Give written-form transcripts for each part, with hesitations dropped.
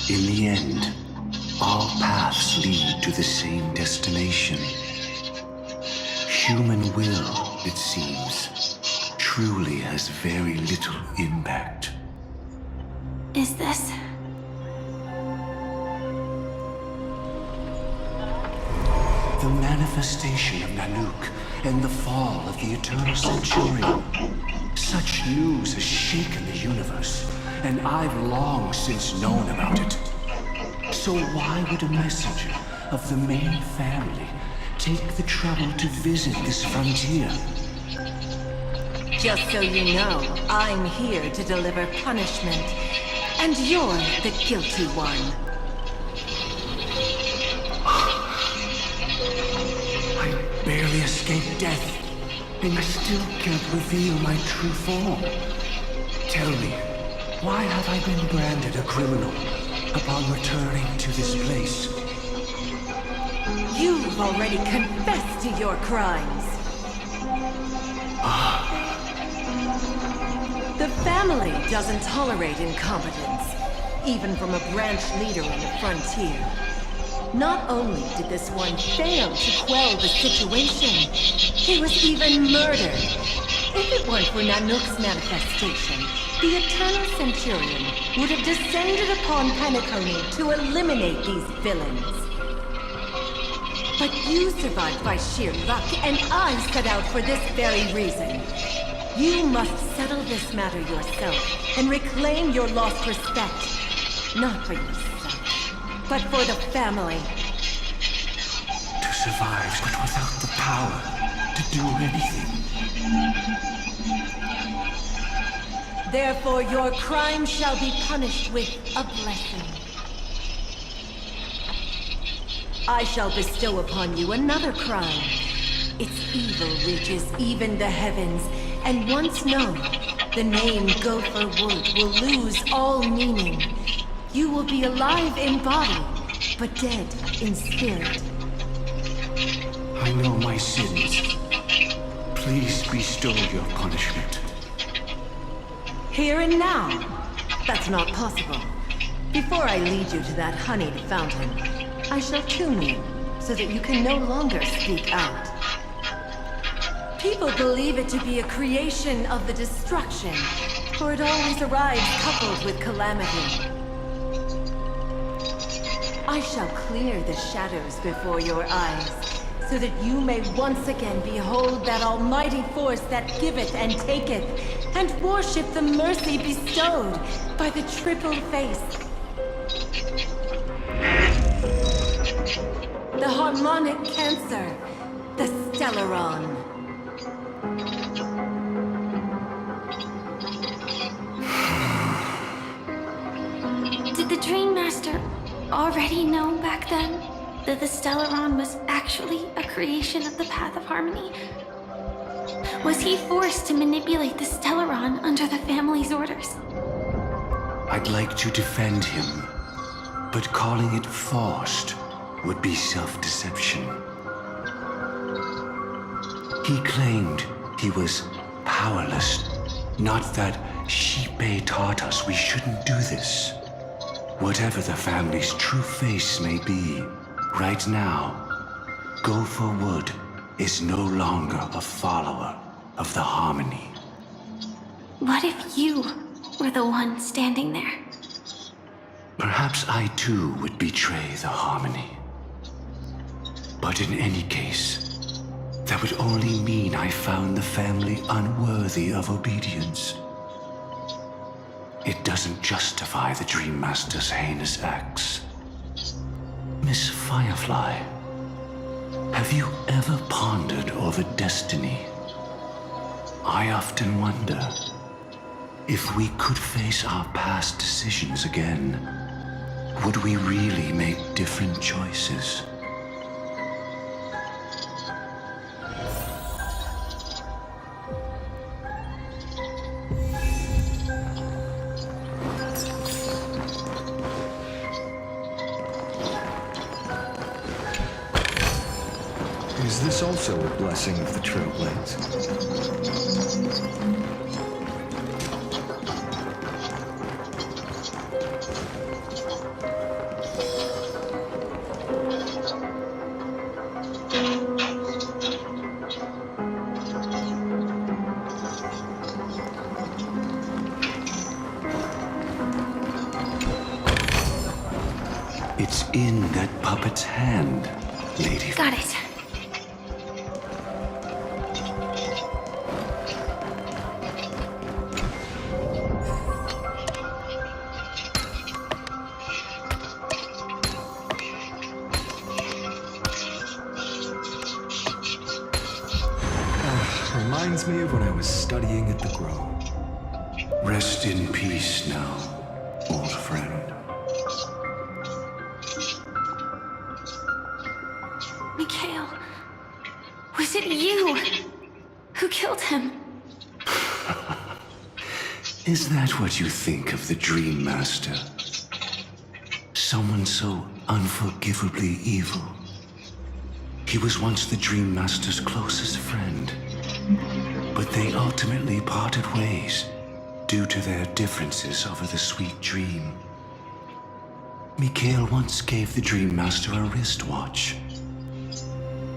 In the end, all paths lead to the same destination. Human will, it seems, truly has very little impact. Is this... The manifestation of Nanook and the fall of the Eternal Centurion. Such news has shaken the universe, and I've long since known about it. So why would a messenger of the main family take the trouble to visit this frontier? Just so you know, I'm here to deliver punishment, and you're the guilty one. I barely escaped death, and I still can't reveal my true form. Tell me, why have I been branded a criminal upon returning to this place? You've already confessed to your crimes. The family doesn't tolerate incompetence, even from a branch leader on the frontier. Not only did this one fail to quell the situation, he was even murdered. If it weren't for Nanook's manifestation, the Eternal Centurion would have descended upon Penacony to eliminate these villains. But you survived by sheer luck, and I set out for this very reason. You must settle this matter yourself and reclaim your lost respect. Not for yourself, but for the family. To survive, but without the power to do anything. Therefore, your crime shall be punished with a blessing. I shall bestow upon you another crime. Its evil reaches even the heavens, and once known, the name Gopher Wood will lose all meaning. You will be alive in body, but dead in spirit. I know my sins. Please bestow your punishment. Here and now? That's not possible. Before I lead you to that honeyed fountain, I shall tune you, so that you can no longer speak out. People believe it to be a creation of the destruction, for it always arrives coupled with calamity. I shall clear the shadows before your eyes, so that you may once again behold that almighty force that giveth and taketh, and worship the mercy bestowed by the triple face. The harmonic cancer, the Stellaron. Did the Dream Master already know back then that the Stellaron was actually a creation of the Path of Harmony? Was he forced to manipulate the Stellaron under the family's orders? I'd like to defend him, but calling it forced would be self-deception. He claimed he was powerless, not that Xipe taught us we shouldn't do this. Whatever the family's true face may be, right now, Gopher Wood is no longer a follower of the Harmony. What if you were the one standing there? Perhaps I too would betray the Harmony. But in any case, that would only mean I found the family unworthy of obedience. It doesn't justify the Dream Master's heinous acts. Miss Firefly, have you ever pondered over destiny? I often wonder if we could face our past decisions again, would we really make different choices? Is this also a blessing of the Trailblades? It's in that puppet's hand, lady. Got it. Reminds me of when I was studying at the Grove. Rest in peace now, old friend. Mikhail, was it you who killed him? Is that what you think of the Dream Master? Someone so unforgivably evil. He was once the Dream Master's closest friend, but they ultimately parted ways due to their differences over the sweet dream. Mikhail once gave the Dream Master a wristwatch,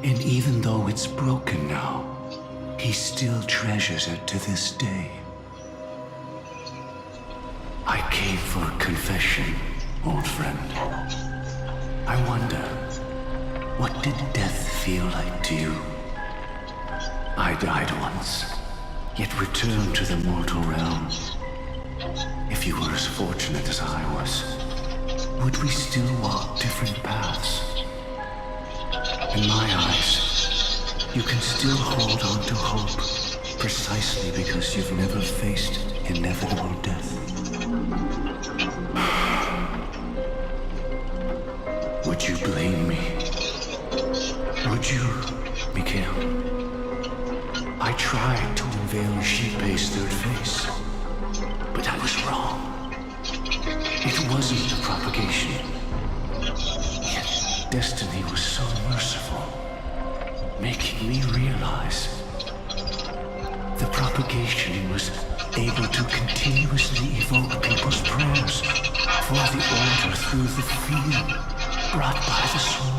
and even though it's broken now, he still treasures it to this day. I came for a confession, old friend. I wonder, what did death feel like to you? I died once, yet returned to the mortal realm. If you were as fortunate as I was, would we still walk different paths? In my eyes, you can still hold on to hope, precisely because you've never faced inevitable death. Would you blame me? Would you, Mikhail? I tried to unveil Xipe's third face, but I was wrong. It wasn't the propagation. Yet destiny was so merciful, making me realize the propagation was able to continuously evoke people's prayers for the order through the fear brought by the swarm.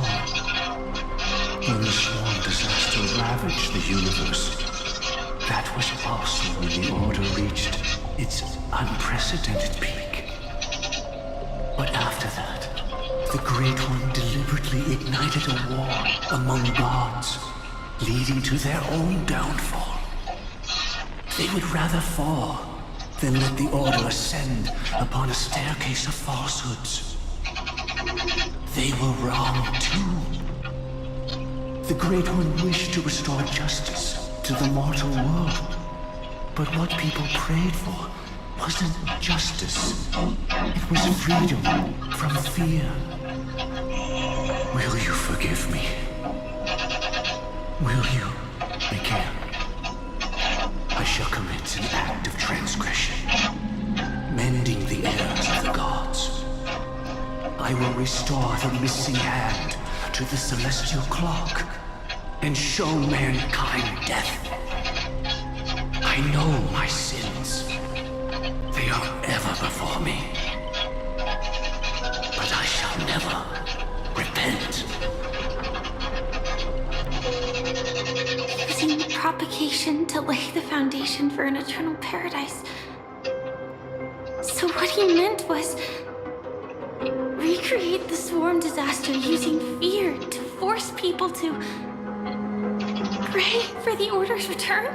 When the swarm disaster ravaged the universe, that was also when the order reached its unprecedented peak. But after that, the Great One deliberately ignited a war among gods, leading to their own downfall. They would rather fall than let the order ascend upon a staircase of falsehoods. They were wrong too. The Great One wished to restore justice to the mortal world. But what people prayed for wasn't justice. It was freedom from fear. Will you forgive me? Will you, Mikhail? I shall commit an act of transgression, mending the errors of the gods. I will restore the missing hand to the celestial clock and show mankind death. I know my sins. They are ever before me. But I shall never repent. Using the propagation to lay the foundation for an eternal paradise. So what he meant was recreate the swarm disaster using fear to force people to pray for the Order's return?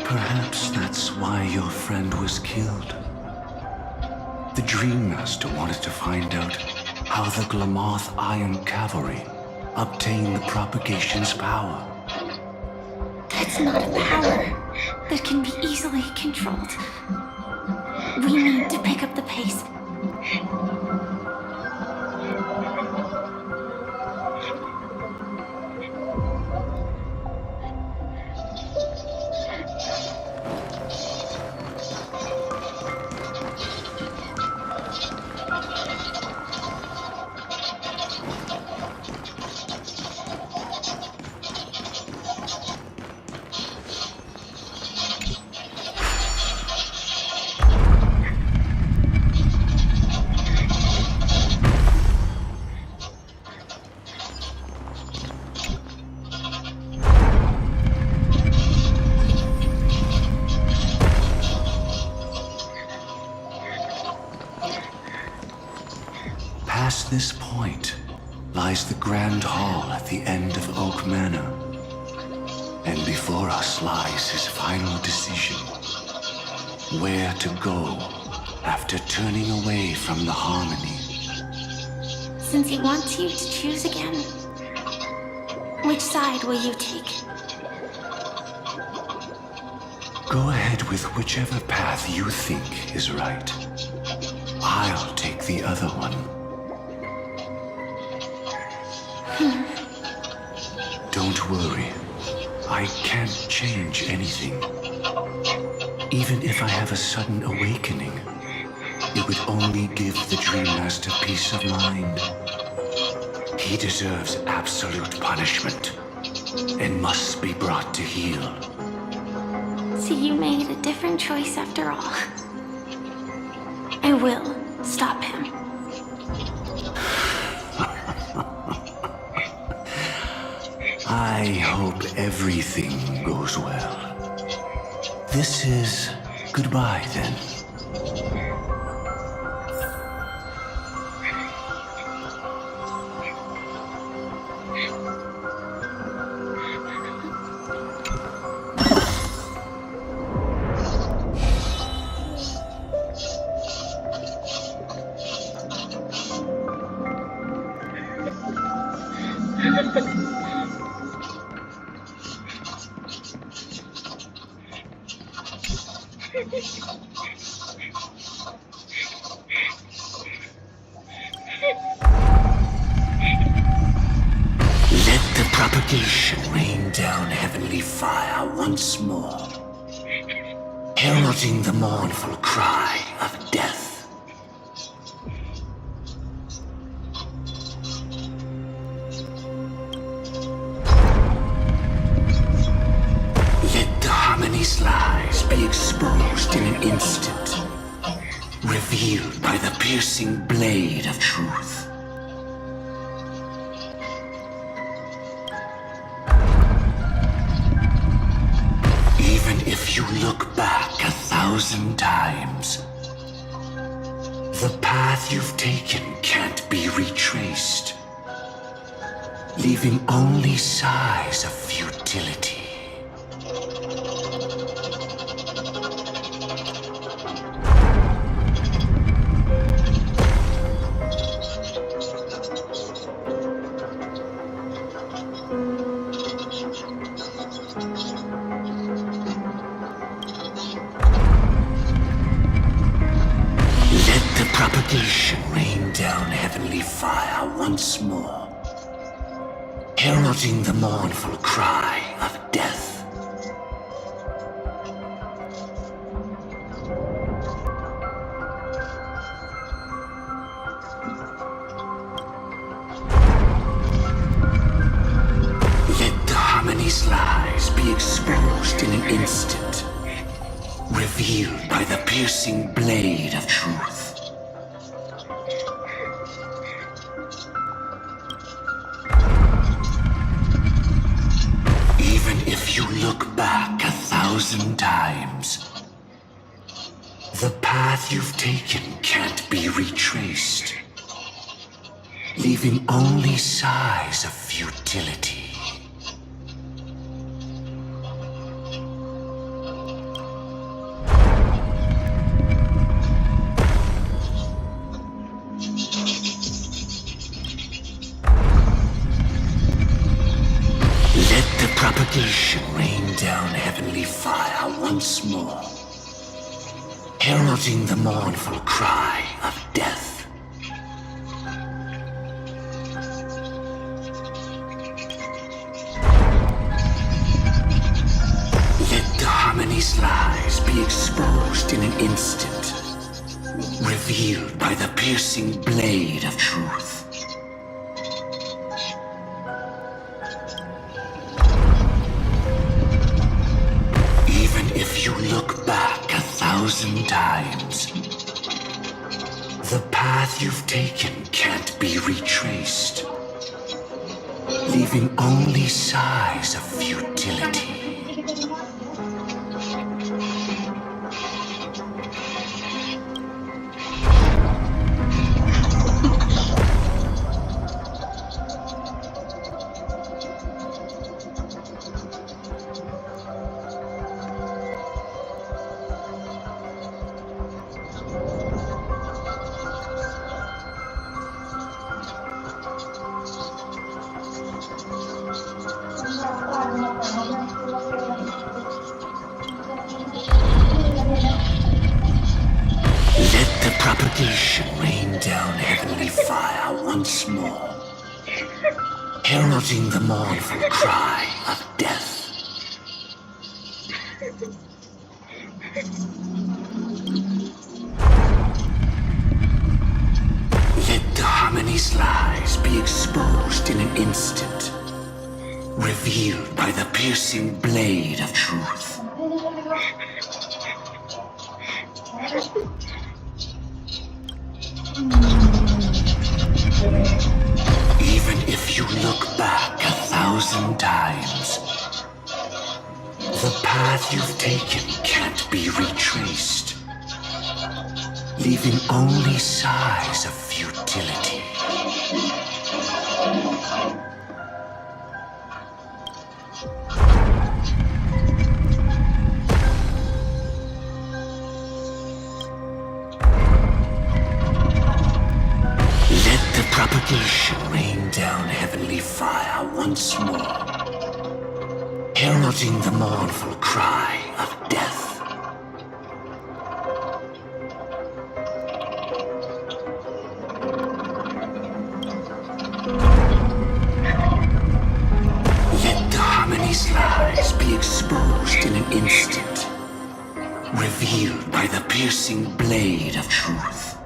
Perhaps that's why your friend was killed. The Dream Master wanted to find out how the Glamoth Iron Cavalry obtained the propagation's power. That's not a power that can be easily controlled. We need to pick up the pace. this point lies the Grand Hall at the end of Oak Manor. And before us lies his final decision. Where to go after turning away from the Harmony. Since he wants you to choose again, which side will you take? Go ahead with whichever path you think is right. I'll take the other one. Don't worry. I can't change anything. Even if I have a sudden awakening, it would only give the Dream Master peace of mind. He deserves absolute punishment and must be brought to heel. So you made a different choice after all. I will stop him. I hope everything goes well. This is goodbye then. Let the propagation rain down heavenly fire once more, heralding the mournful cry of death. Let the Harmony's lies be exposed in an instant, revealed by the piercing blade of truth. If you look back 1,000 times, the path you've taken can't be retraced, leaving only sighs of futility. Propagation rain down heavenly fire once more, heralding the mournful cry of death. Let the Harmony's lies be exposed in an instant, revealed by the piercing blade of truth. If you look back 1,000 times, the path you've taken can't be retraced, leaving only sighs of futility. Propagation rain down heavenly fire once more, heralding the mournful cry of death. Let the Harmony's lies be exposed in an instant, revealed by the piercing blade of truth. If you look back 1,000 times, the path you've taken can't be retraced, leaving only sighs of futility. propagation rain down heavenly fire once more, heralding the mournful cry of death. Let the harmony's lies be exposed in an instant, revealed by the piercing blade of truth. Even if you look back 1,000 times, the path you've taken can't be retraced, leaving only sighs of futility. Let the propagation rain down heavenly fire once more, heralding the mournful cry of death. Let the harmony's lies be exposed in an instant, revealed by the piercing blade of truth.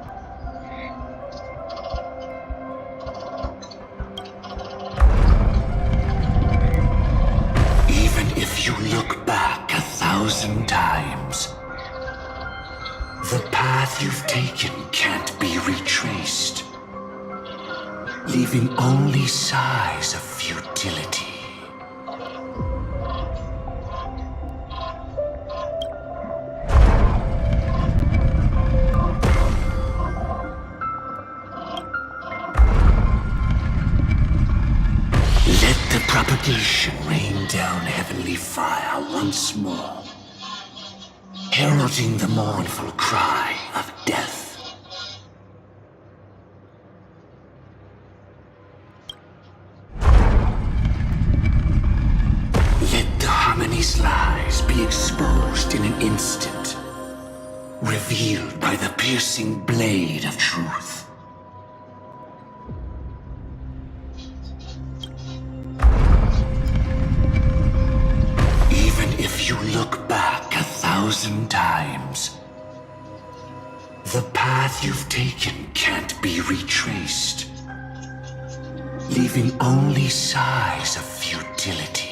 Even if you look back 1,000 times, the path you've taken can't be retraced, leaving only sighs of futility. Let the propagation rain down heavenly fire once more, heralding the mournful cry of death. Let the harmony's lies be exposed in an instant, revealed by the piercing blade of truth. Even if you look back 1,000 times, the path you've taken can't be retraced, leaving only sighs of futility.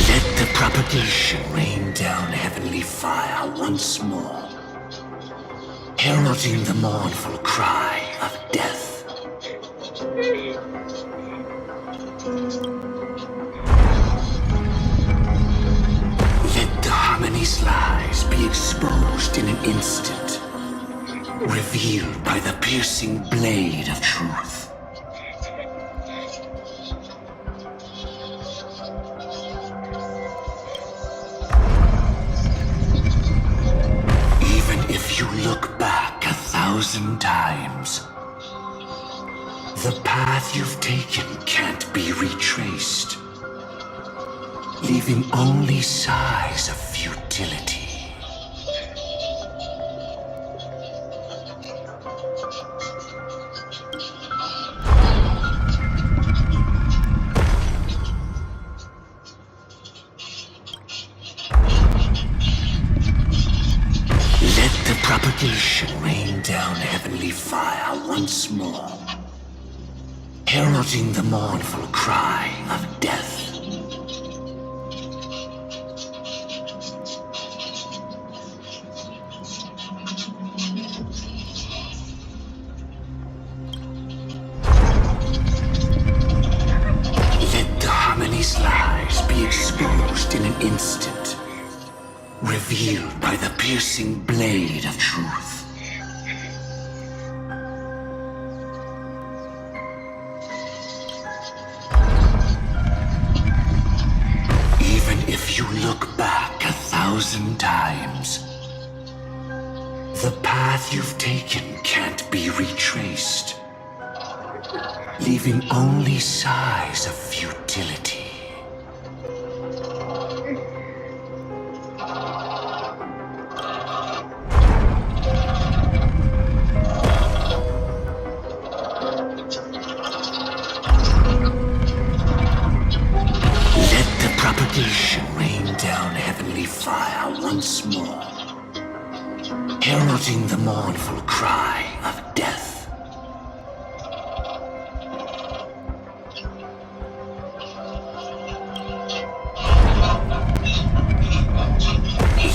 Let the propagation rain down heavenly fire once more, heralding the mournful cry of death. Let the harmony's lies be exposed in an instant, revealed by the piercing blade of truth. Even if you look back 1,000 times, the path you've taken can't be retraced, leaving only sighs of futility. Let the propagation rain down heavenly fire once more, heralding the mournful cry of death. Let the harmony's lies be exposed in an instant, revealed by the piercing blade of truth. Even if you look back 1,000 times, The path you've taken can't be retraced, leaving only sighs of futility. Let the propagation rain down heavenly fire once more, heralding the mournful cry of death.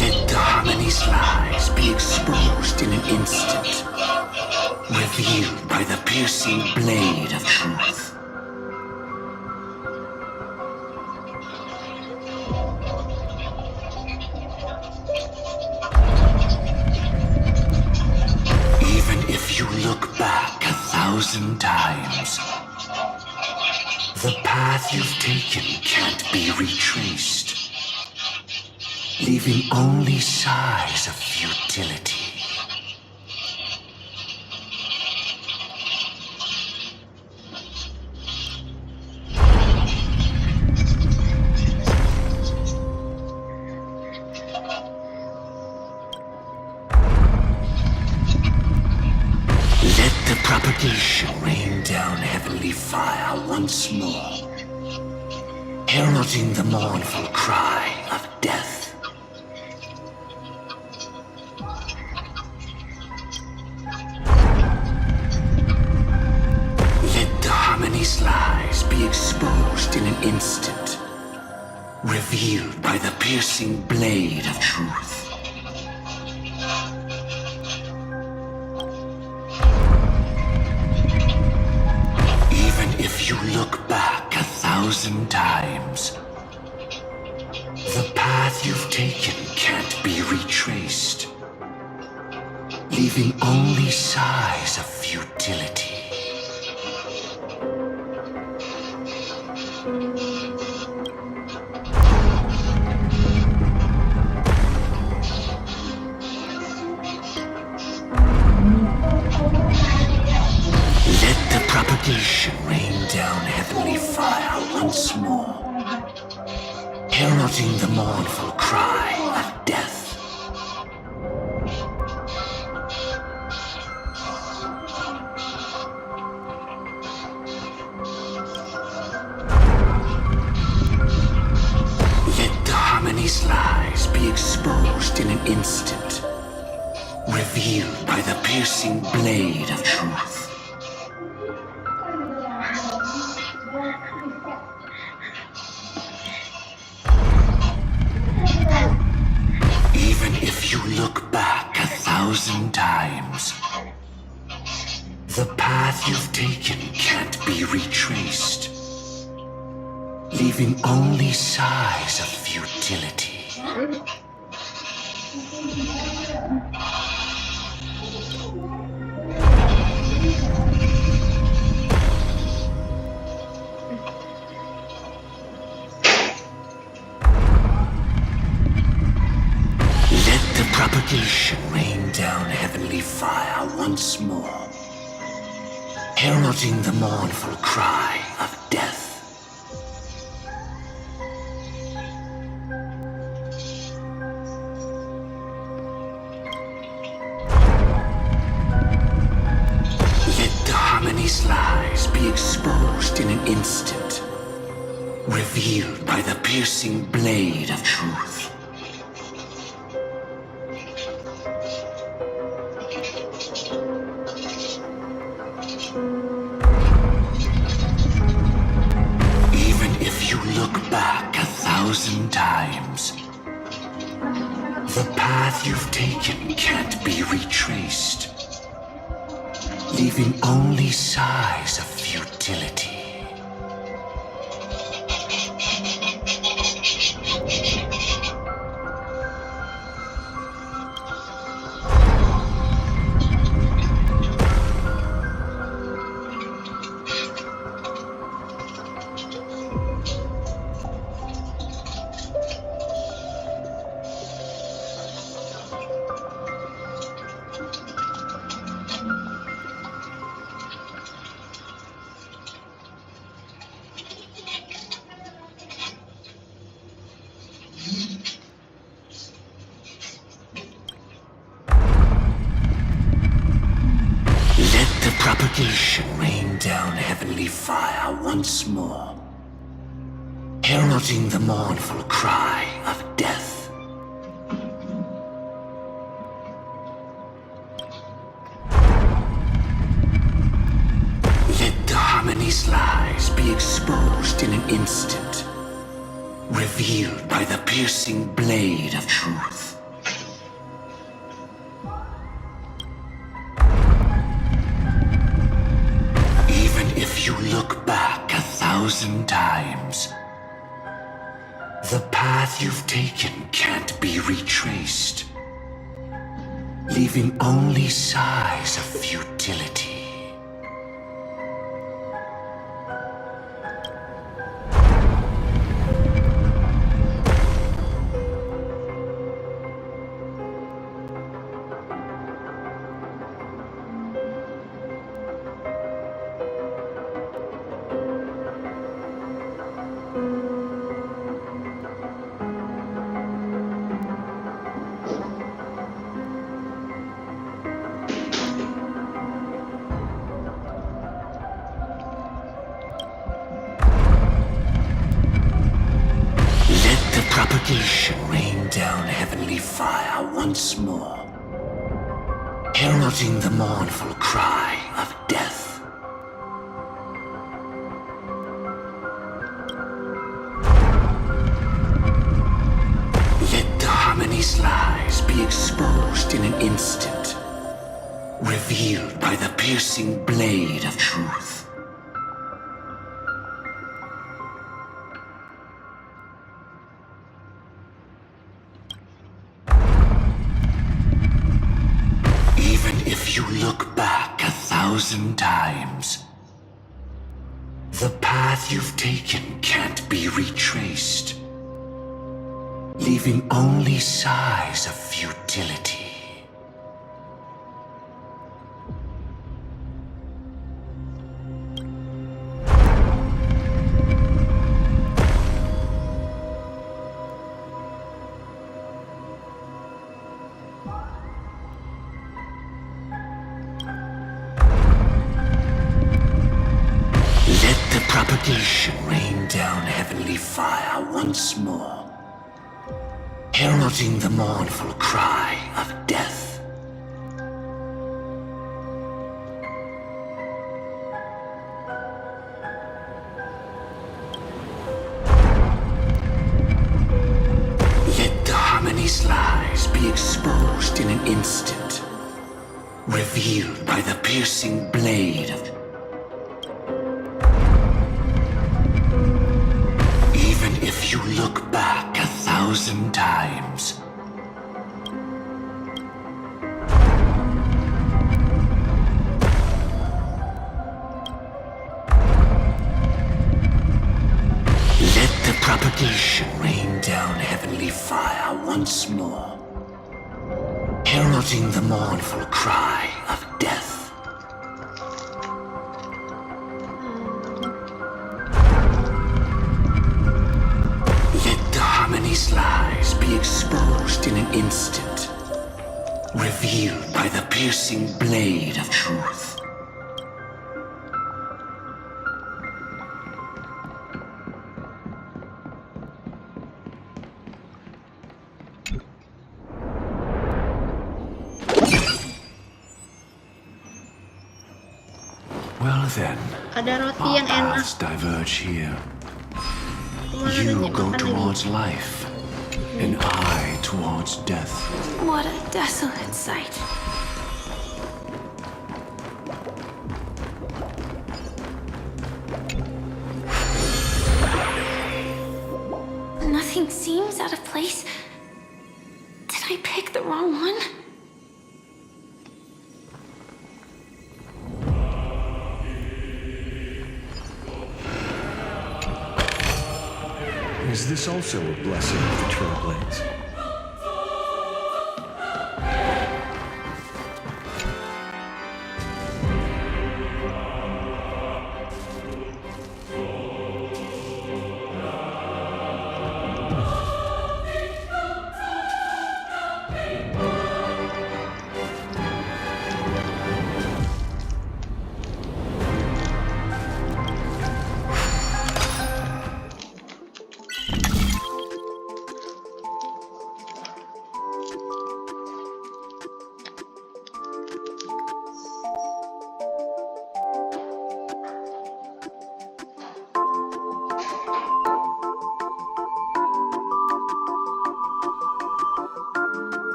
Let the harmony's lies be exposed in an instant, revealed by the piercing blade of truth. Even if you look back 1,000 times, the path you've taken can't be retraced, leaving only sighs of futility. Let the propagation rain down heavenly fire once more, heralding the mournful cry of death. Let the harmony's lies be exposed in an instant, revealed by the piercing blade of truth. Even if you look back 1,000 times, the path you've taken can't be retraced, leaving only sighs of futility. Let the propagation rain down heavenly fire once more, heralding the mournful cry of death. Let the harmony's lies be exposed in an instant, revealed by the piercing blade of truth. Even if you look back 1,000 times, the path you've taken can't be retraced, leaving only sighs of futility. Let the propagation rain down heavenly fire once more, heralding the mournful cry of death. Let the harmony's lies be exposed in an instant, revealed by the piercing blade of truth. Even if you look back 1,000 times, the path you've taken can't be retraced, leaving only sighs of futility. propagation rain down heavenly fire once more, heralding the mournful cry of death. Let the harmony's lies be exposed in an instant, revealed by the piercing blade of truth. Even if you look back 1,000 times, the path you've taken can't be retraced, leaving only sighs of futility. Propagation rain down heavenly fire once more, heralding the mournful cry of death. Let the harmony's lies be exposed in an instant, revealed by the piercing blade of truth. If you look back 1,000 times, the path you've taken can't be retraced, leaving only sighs of futility. Propagation rain down heavenly fire once more, heralding the mournful cry of death. Let the harmony's lies be exposed in an instant, revealed by the piercing blade of If you look back 1,000 times, let the propagation rain down heavenly fire once more, heralding the mournful cry of death. Harmony's lies be exposed in an instant, revealed by the piercing blade of truth. Well then, Ada roti our yang enak. paths diverge here. Kemana You nanti go makan lagi? towards life, and I towards death. What a desolate sight. Nothing seems out of place. Did I pick the wrong one? Is this also a blessing of the Trailblades?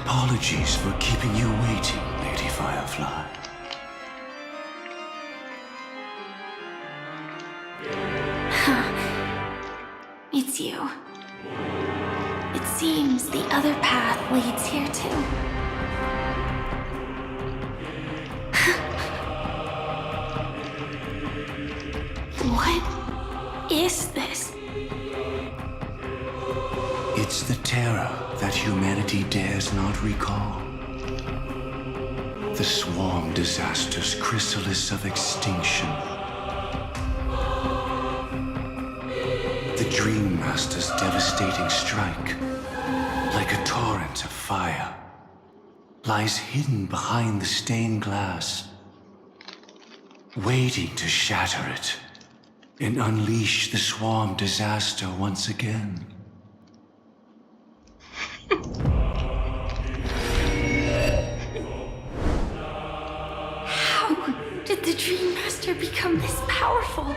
apologies for keeping you waiting, Lady Firefly. It's you. It seems the other path leads here too. What is this? It's the terror that humanity dares not recall. The swarm disaster's chrysalis of extinction. The Dream Master's devastating strike, like a torrent of fire, lies hidden behind the stained glass, waiting to shatter it and unleash the swarm disaster once again. How did the Dream Master become this powerful?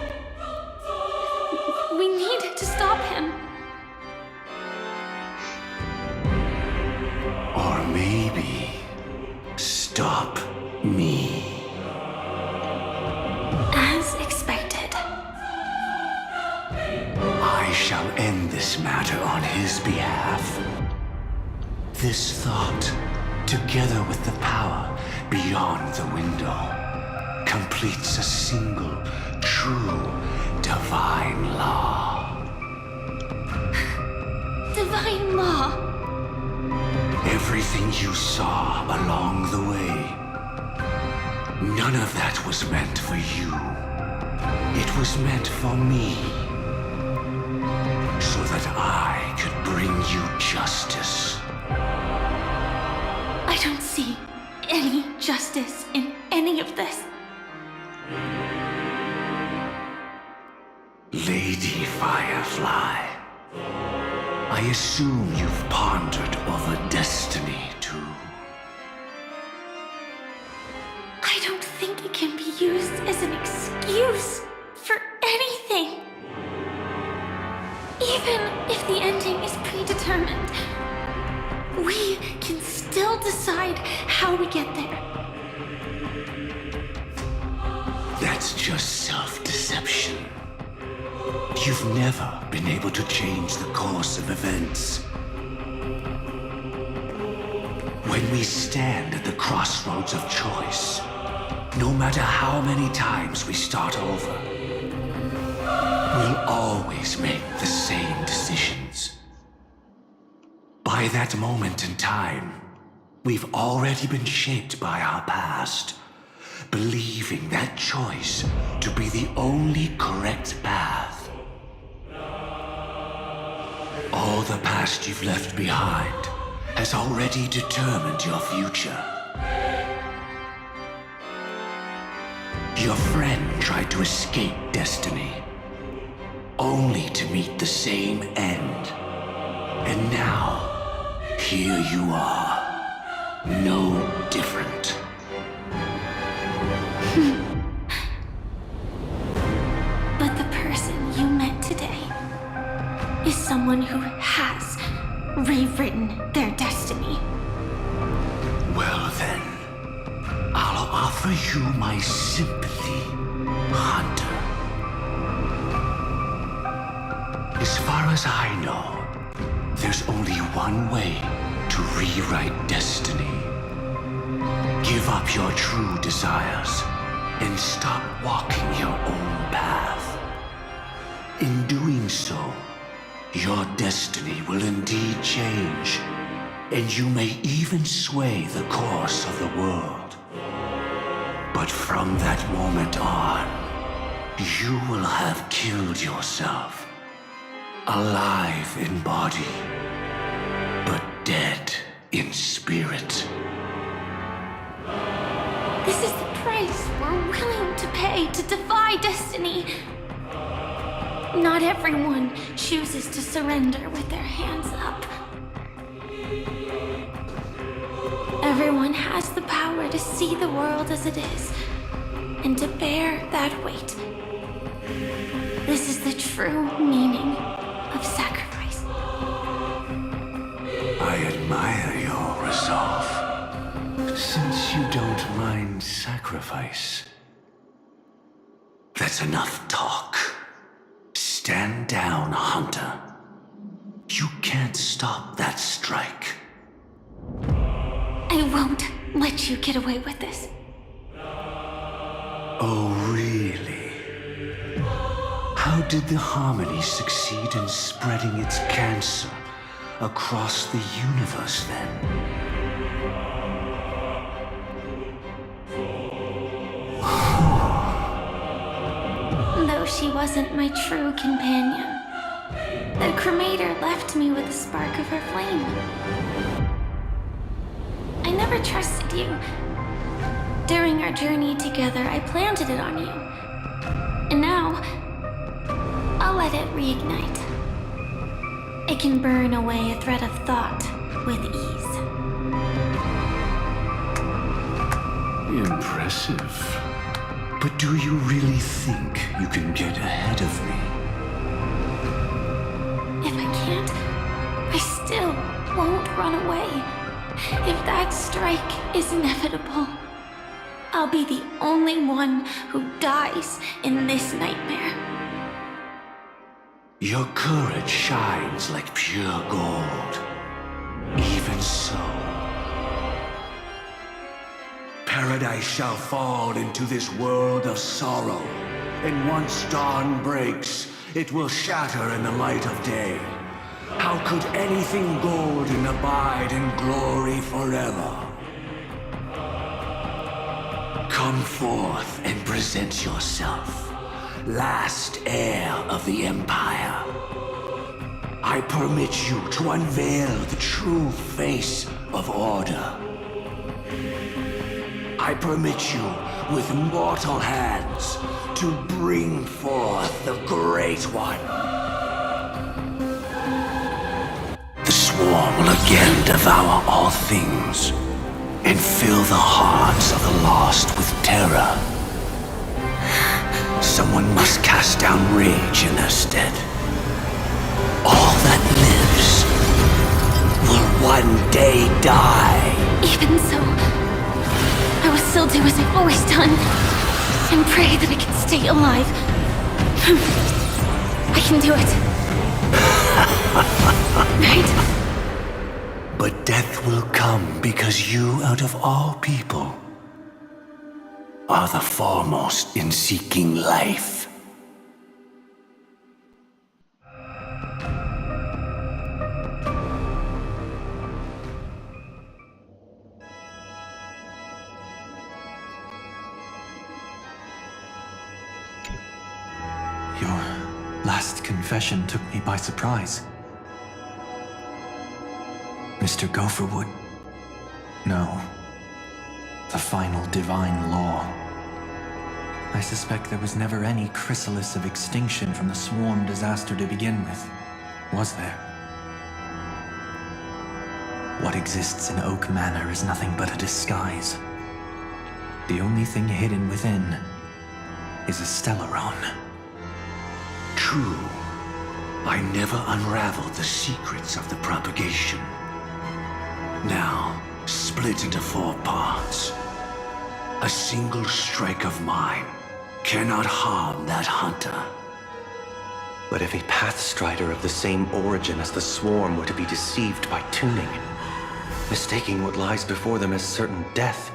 We need to stop him. Or maybe stop me. As expected. I shall end this matter on his behalf. This thought, together with the power beyond the window, completes a single, true, divine law. Divine law. Everything you saw along the way, none of that was meant for you. It was meant for me, so that I could bring you justice. I don't see any justice in any of this. Lady Firefly, I assume you've pondered over destiny too. I don't think it can be used as an excuse for anything. Even if the ending is predetermined, we can still decide how we get there. That's just self-deception. You've never been able to change the course of events. When we stand at the crossroads of choice, no matter how many times we start over, we'll always make the same decisions. By that moment in time, we've already been shaped by our past, believing that choice to be the only correct path. All the past you've left behind has already determined your future. Your friend tried to escape destiny, only to meet the same end. And now, here you are, no different. But the person you met today is someone who has rewritten their destiny. Well then, I'll offer you my sympathy, Hunter. As far as I know, there's only one way to rewrite destiny. Give up your true desires and stop walking your own path. In doing so, your destiny will indeed change, and you may even sway the course of the world. But from that moment on, you will have killed yourself, alive in body, but dead in spirit. This is the price we're willing to pay to defy destiny. Not everyone chooses to surrender with their hands up. Everyone has the power to see the world as it is, and to bear that weight. This is the true meaning of sacrifice. I admire your resolve. sacrifice. That's enough talk. Stand down, Hunter. You can't stop that strike. I won't let you get away with this. Oh, really? How did the Harmony succeed in spreading its cancer across the universe then? Though she wasn't my true companion, the cremator left me with a spark of her flame. I never trusted you. During our journey together, I planted it on you. And now, I'll let it reignite. It can burn away a thread of thought with ease. Impressive. But do you really think you can get ahead of me? If I can't, I still won't run away. If that strike is inevitable, I'll be the only one who dies in this nightmare. Your courage shines like pure gold. Even so, paradise shall fall into this world of sorrow, and once dawn breaks, it will shatter in the light of day. How could anything golden abide in glory forever? Come forth and present yourself, last heir of the Empire. I permit you to unveil the true face of order. I permit you, with mortal hands, to bring forth the Great One. The swarm will again devour all things, and fill the hearts of the lost with terror. Someone must cast down rage in their stead. All that lives will one day die. Even so, I will still do as I've always done, and pray that I can stay alive. I can do it. Right? But death will come because you, out of all people, are the foremost in seeking life. Your last confession took me by surprise. Mr. Gopherwood. No. The final divine law. I suspect there was never any chrysalis of extinction from the swarm disaster to begin with. Was there? What exists in Oak Manor is nothing but a disguise. The only thing hidden within is a Stellaron. True. I never unraveled the secrets of the propagation. Now, split into 4 parts. A single strike of mine cannot harm that hunter. But if a Pathstrider of the same origin as the Swarm were to be deceived by tuning, mistaking what lies before them as certain death,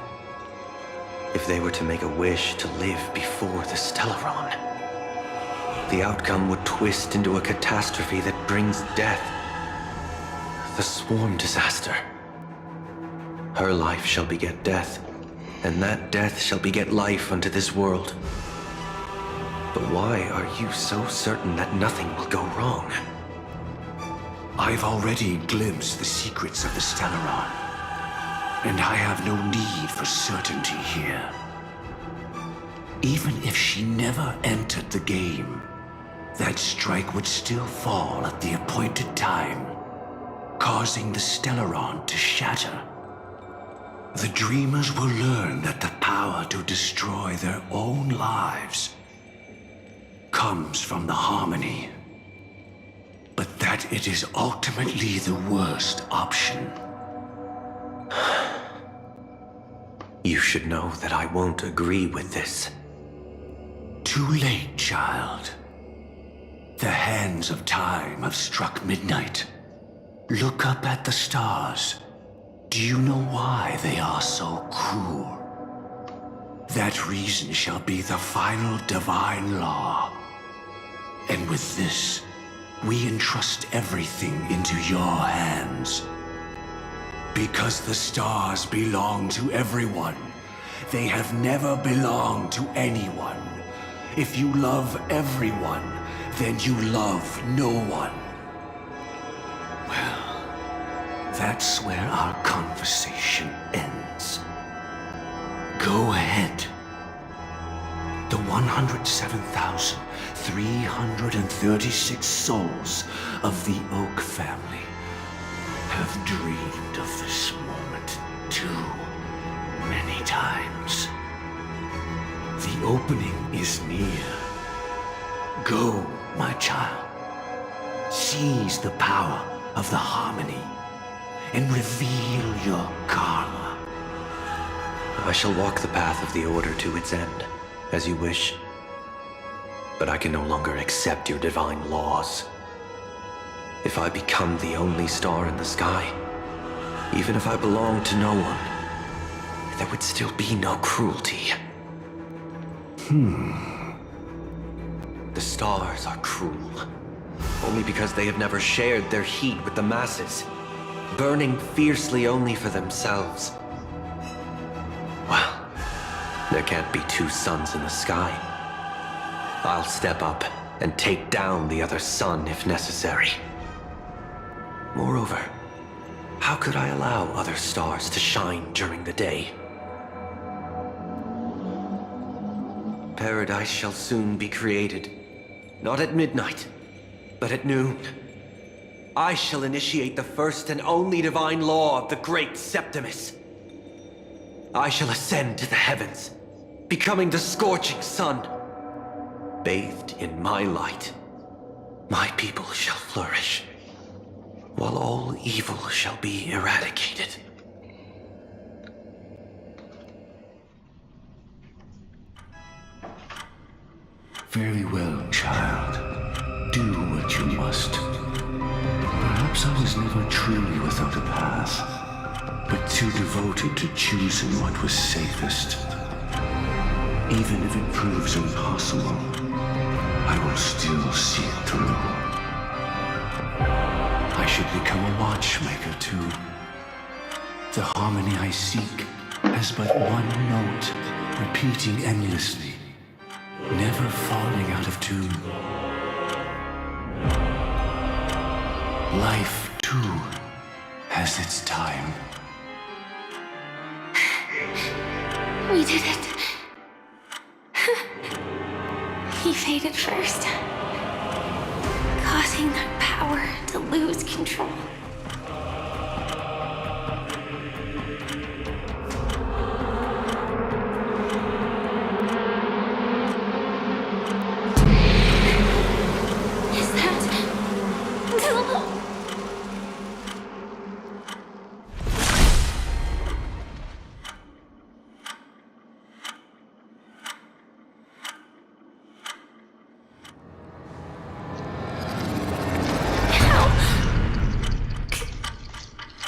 if they were to make a wish to live before the Stellaron, the outcome would twist into a catastrophe that brings death. The Swarm disaster. Her life shall beget death, and that death shall beget life unto this world. But why are you so certain that nothing will go wrong? I've already glimpsed the secrets of the Stellaron, and I have no need for certainty here. Even if she never entered the game, that strike would still fall at the appointed time, causing the Stellaron to shatter. The dreamers will learn that the power to destroy their own lives comes from the Harmony, but that it is ultimately the worst option. You should know that I won't agree with this. Too late, child. The hands of time have struck midnight. Look up at the stars. Do you know why they are so cruel? That reason shall be the final divine law. And with this, we entrust everything into your hands. Because the stars belong to everyone, they have never belonged to anyone. If you love everyone, then you love no one. Well, that's where our conversation ends. Go ahead. The 107,336 souls of the Oak family have dreamed of this moment too many times. The opening is near. Go, my child. Seize the power of the harmony and reveal your karma. I shall walk the path of the Order to its end, as you wish. But I can no longer accept your divine laws. If I become the only star in the sky, even if I belong to no one, there would still be no cruelty. The stars are cruel, only because they have never shared their heat with the masses, burning fiercely only for themselves. Well, there can't be two suns in the sky. I'll step up and take down the other sun if necessary. Moreover, how could I allow other stars to shine during the day? Paradise shall soon be created. Not at midnight, but at noon. I shall initiate the first and only divine law of the great Septimus. I shall ascend to the heavens, becoming the scorching sun. Bathed in my light, my people shall flourish, while all evil shall be eradicated. Very well, child. Do what you must. Perhaps I was never truly without a path, but too devoted to choosing what was safest. Even if it proves impossible, I will still see it through. I should become a watchmaker too. The harmony I seek has but one note, repeating endlessly, never falling out of tune. Life, too, has its time. We did it. He faded first, causing the power to lose control. Is that Dilma?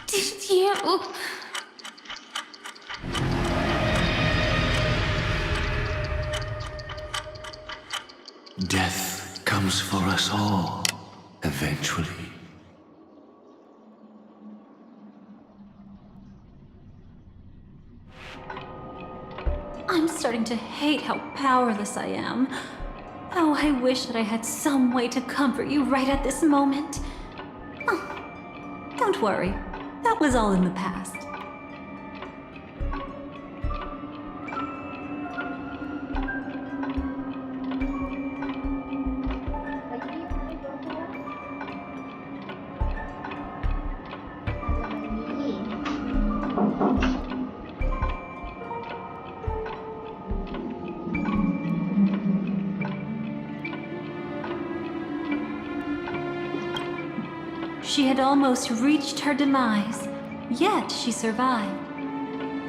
Did you? Death comes for us all, eventually. I'm starting to hate how powerless I am. Oh, I wish that I had some way to comfort you right at this moment. Oh, don't worry. That was all in the past. She had almost reached her demise, yet she survived.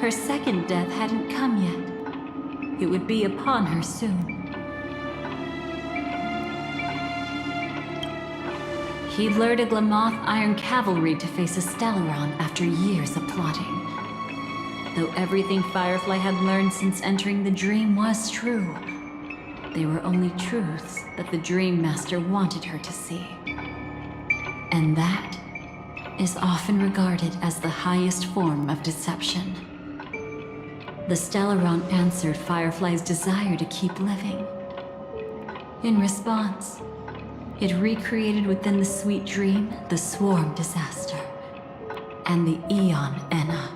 Her second death hadn't come yet. It would be upon her soon. He lured a Glamoth Iron Cavalry to face a Stellaron after years of plotting. Though everything Firefly had learned since entering the dream was true, they were only truths that the Dream Master wanted her to see. And that is often regarded as the highest form of deception. The Stellaron answered Firefly's desire to keep living. In response, it recreated within the sweet dream the Swarm disaster and the Eon Enna.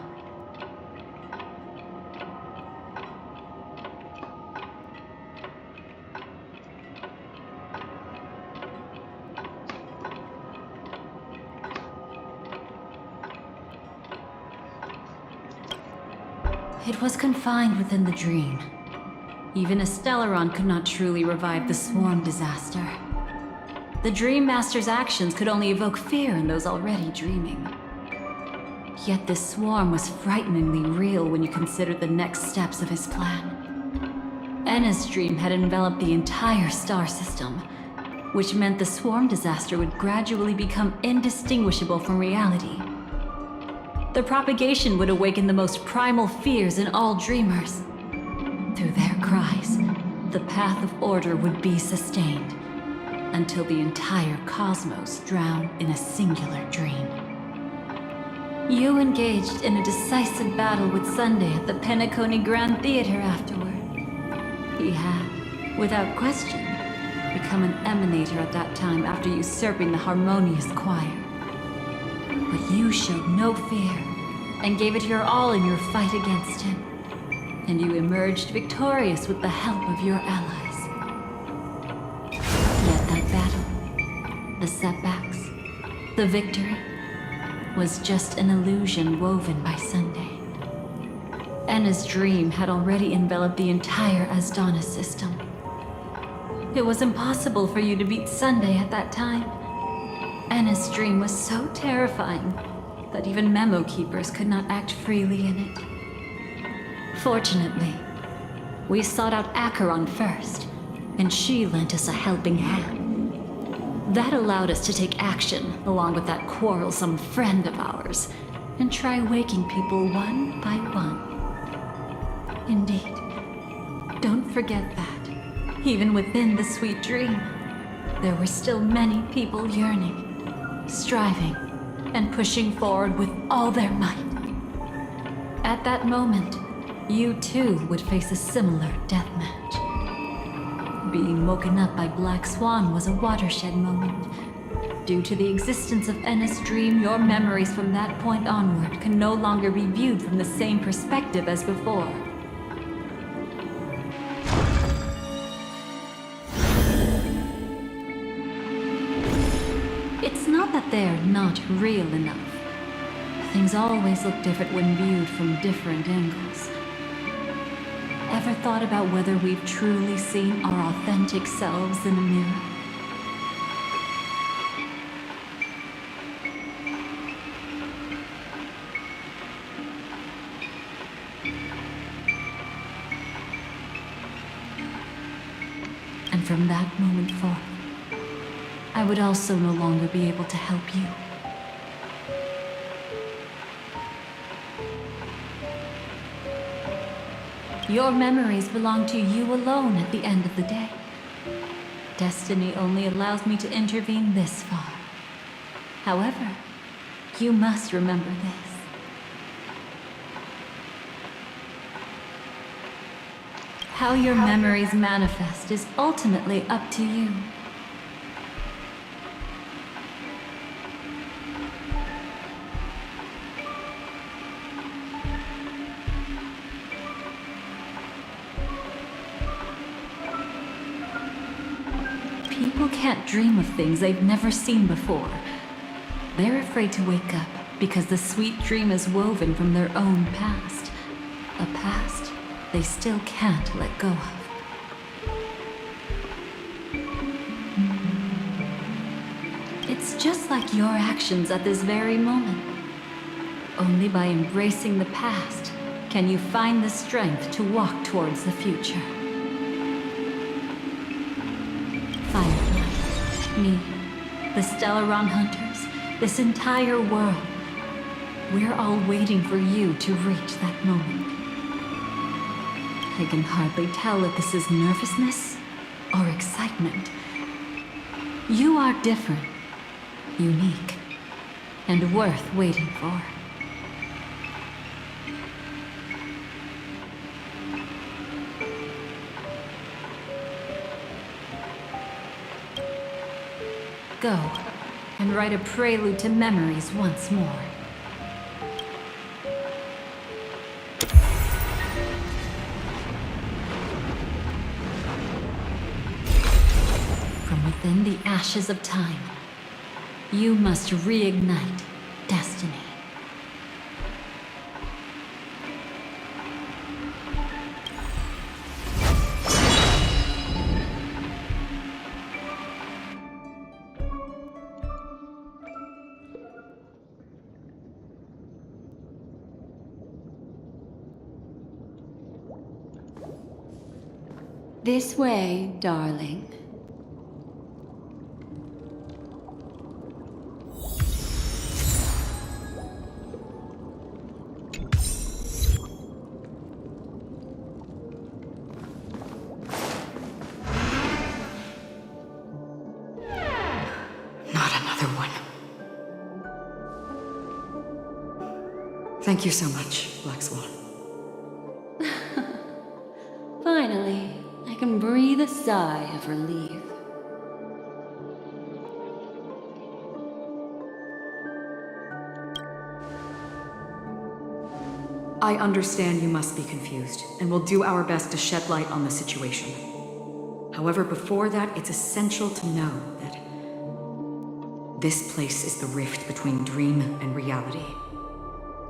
It was confined within the dream. Even a Stellaron could not truly revive the Swarm disaster. The Dream Master's actions could only evoke fear in those already dreaming. Yet this swarm was frighteningly real when you consider the next steps of his plan. Enna's dream had enveloped the entire star system, which meant the swarm disaster would gradually become indistinguishable from reality. The propagation would awaken the most primal fears in all dreamers. Through their cries, the path of order would be sustained, until the entire cosmos drowned in a singular dream. You engaged in a decisive battle with Sunday at the Penacony Grand Theater afterward. He had, without question, become an emanator at that time after usurping the Harmonious Choir. But you showed no fear, and gave it your all in your fight against him. And you emerged victorious with the help of your allies. Yet that battle, the setbacks, the victory, was just an illusion woven by Sunday. Enna's dream had already enveloped the entire Asdana system. It was impossible for you to beat Sunday at that time. Enna's dream was so terrifying that even memo keepers could not act freely in it. Fortunately, we sought out Acheron first, and she lent us a helping hand. That allowed us to take action, along with that quarrelsome friend of ours, and try waking people one by one. Indeed, don't forget that, even within the sweet dream, there were still many people yearning, striving, and pushing forward with all their might. At that moment, you too would face a similar deathmatch. Being woken up by Black Swan was a watershed moment. Due to the existence of Enna's dream, your memories from that point onward can no longer be viewed from the same perspective as before. It's not that they're not real enough. Things always look different when viewed from different angles. Ever thought about whether we've truly seen our authentic selves in a mirror? And from that moment forth, I would also no longer be able to help you. Your memories belong to you alone at the end of the day. Destiny only allows me to intervene this far. However, you must remember this. How your memories manifest is ultimately up to you. People can't dream of things they've never seen before. They're afraid to wake up because the sweet dream is woven from their own past. A past they still can't let go of. It's just like your actions at this very moment. Only by embracing the past can you find the strength to walk towards the future? Firefly, me, the Stellaron Hunters, this entire world. We're all waiting for you to reach that moment. I can hardly tell if this is nervousness or excitement. You are different, unique, and worth waiting for. Go and write a prelude to memories once more. From within the ashes of time, you must reignite destiny. This way, darling. Not another one. Thank you so much, Black Swan. Finally, I can breathe a sigh of relief. I understand you must be confused, and will do our best to shed light on the situation. However, before that, it's essential to know that this place is the rift between dream and reality.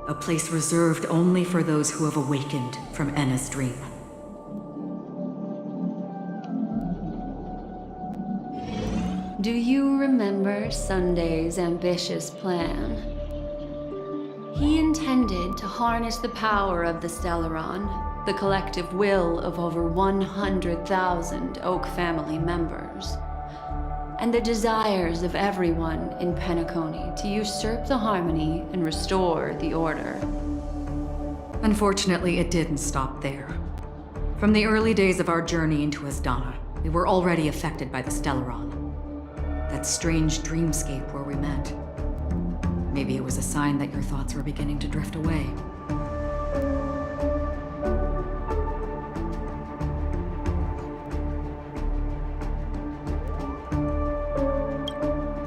A place reserved only for those who have awakened from Enna's dream. Do you remember Sunday's ambitious plan? He intended to harness the power of the Stellaron, the collective will of over 100,000 Oak family members, and the desires of everyone in Penacony to usurp the harmony and restore the order. Unfortunately, it didn't stop there. From the early days of our journey into Asdana, we were already affected by the Stellaron. That strange dreamscape where we met. Maybe it was a sign that your thoughts were beginning to drift away.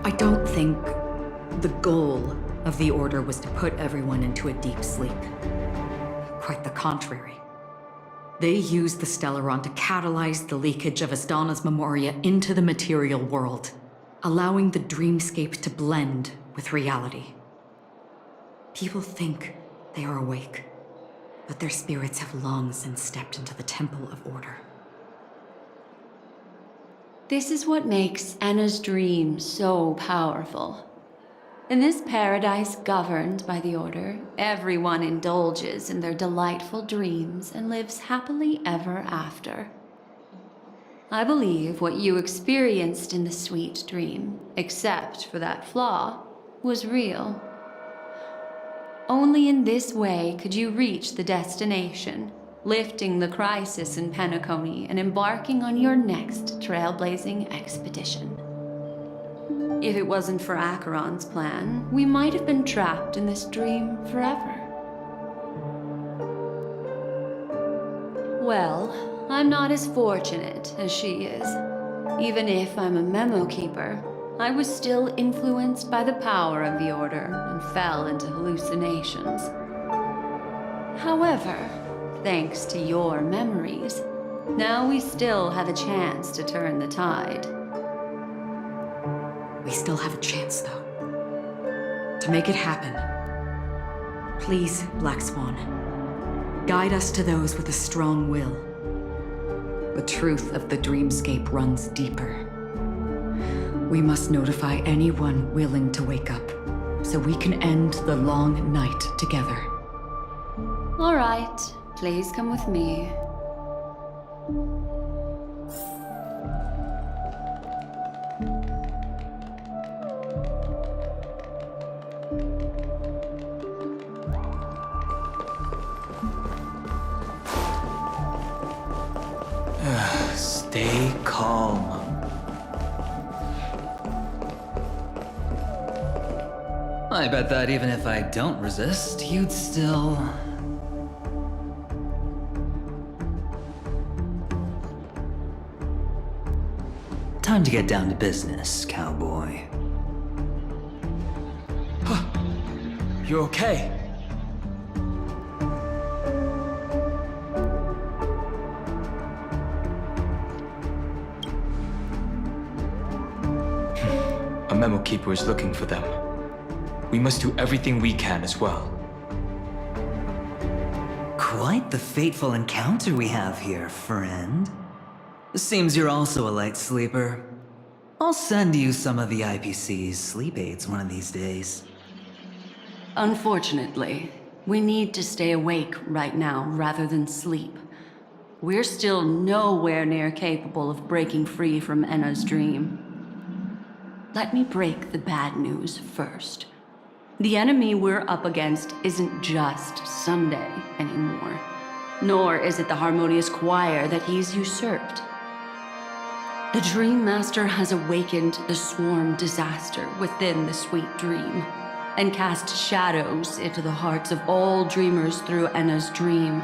I don't think the goal of the Order was to put everyone into a deep sleep. Quite the contrary. They used the Stellaron to catalyze the leakage of Asdana's memoria into the material world, allowing the dreamscape to blend with reality. People think they are awake, but their spirits have long since stepped into the Temple of Order. This is what makes Enna's dream so powerful. In this paradise governed by the Order, everyone indulges in their delightful dreams and lives happily ever after. I believe what you experienced in the sweet dream, except for that flaw, was real. Only in this way could you reach the destination, lifting the crisis in Penacony and embarking on your next trailblazing expedition. If it wasn't for Acheron's plan, we might have been trapped in this dream forever. Well, I'm not as fortunate as she is. Even if I'm a memo keeper, I was still influenced by the power of the Order and fell into hallucinations. However, thanks to your memories, now we still have a chance to turn the tide. We still have a chance, though. To make it happen, please, Black Swan, guide us to those with a strong will. The truth of the dreamscape runs deeper. We must notify anyone willing to wake up, so we can end the long night together. All right, please come with me. Stay calm. I bet that even if I don't resist, you'd still... Time to get down to business, cowboy. You're okay? A memo keeper is looking for them. We must do everything we can as well. Quite the fateful encounter we have here, friend. Seems you're also a light sleeper. I'll send you some of the IPC's sleep aids one of these days. Unfortunately, we need to stay awake right now rather than sleep. We're still nowhere near capable of breaking free from Enna's dream. Let me break the bad news first. The enemy we're up against isn't just Sunday anymore, nor is it the harmonious choir that he's usurped. The Dream Master has awakened the swarm disaster within the sweet dream, and cast shadows into the hearts of all dreamers through Enna's dream.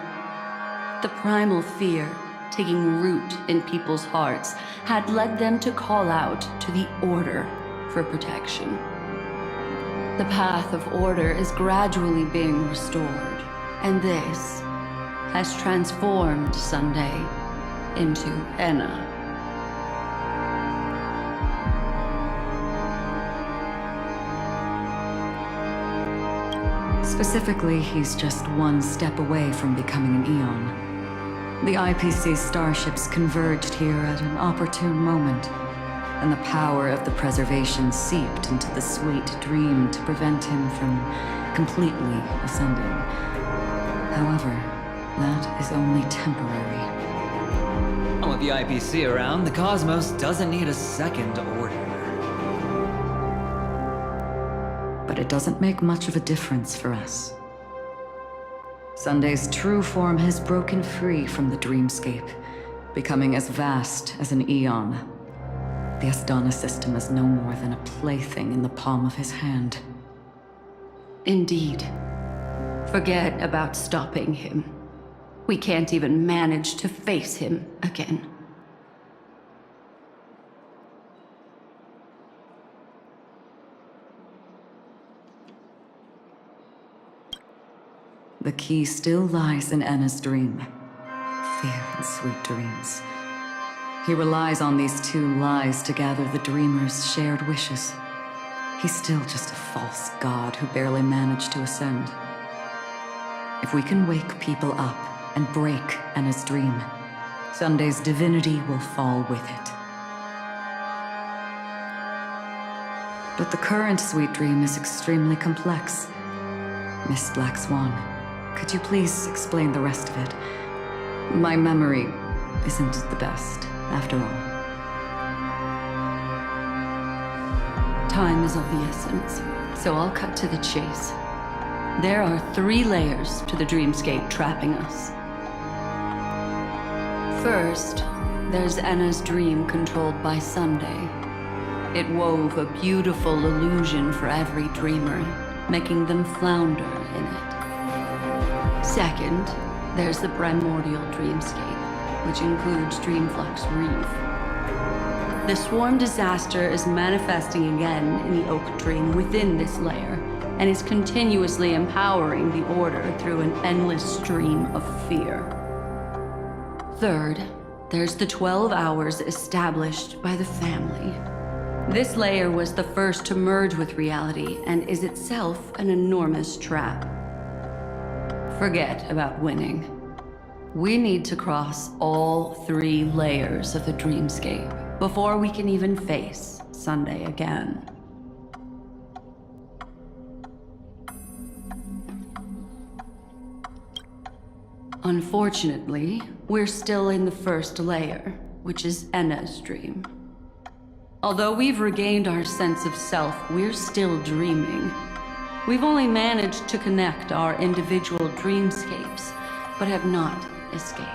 The primal fear taking root in people's hearts had led them to call out to the Order for protection. The path of order is gradually being restored, and this has transformed Sunday into Enna. Specifically, he's just one step away from becoming an Eon. The IPC starships converged here at an opportune moment, and the power of the preservation seeped into the sweet dream to prevent him from completely ascending. However, that is only temporary. With the IPC around, the cosmos doesn't need a second order. But it doesn't make much of a difference for us. Sunday's true form has broken free from the dreamscape, becoming as vast as an eon. The Asdana system is no more than a plaything in the palm of his hand. Indeed. Forget about stopping him. We can't even manage to face him again. The key still lies in Enna's dream. Fear and sweet dreams. He relies on these two lies to gather the dreamers' shared wishes. He's still just a false god who barely managed to ascend. If we can wake people up and break Enna's dream, Sunday's divinity will fall with it. But the current sweet dream is extremely complex. Miss Black Swan, could you please explain the rest of it? My memory isn't the best, after all. Time is of the essence, so I'll cut to the chase. There are 3 layers to the dreamscape trapping us. First, there's Enna's dream controlled by Sunday. It wove a beautiful illusion for every dreamer, making them flounder in it. Second, there's the primordial dreamscape, which includes Dreamflux Reef. The swarm disaster is manifesting again in the Oak Dream within this layer, and is continuously empowering the Order through an endless stream of fear. Third, there's the 12 hours established by the family. This layer was the first to merge with reality and is itself an enormous trap. Forget about winning. We need to cross all 3 layers of the dreamscape before we can even face Sunday again. Unfortunately, we're still in the first layer, which is Enna's dream. Although we've regained our sense of self, we're still dreaming. We've only managed to connect our individual dreamscapes, but have not escaped.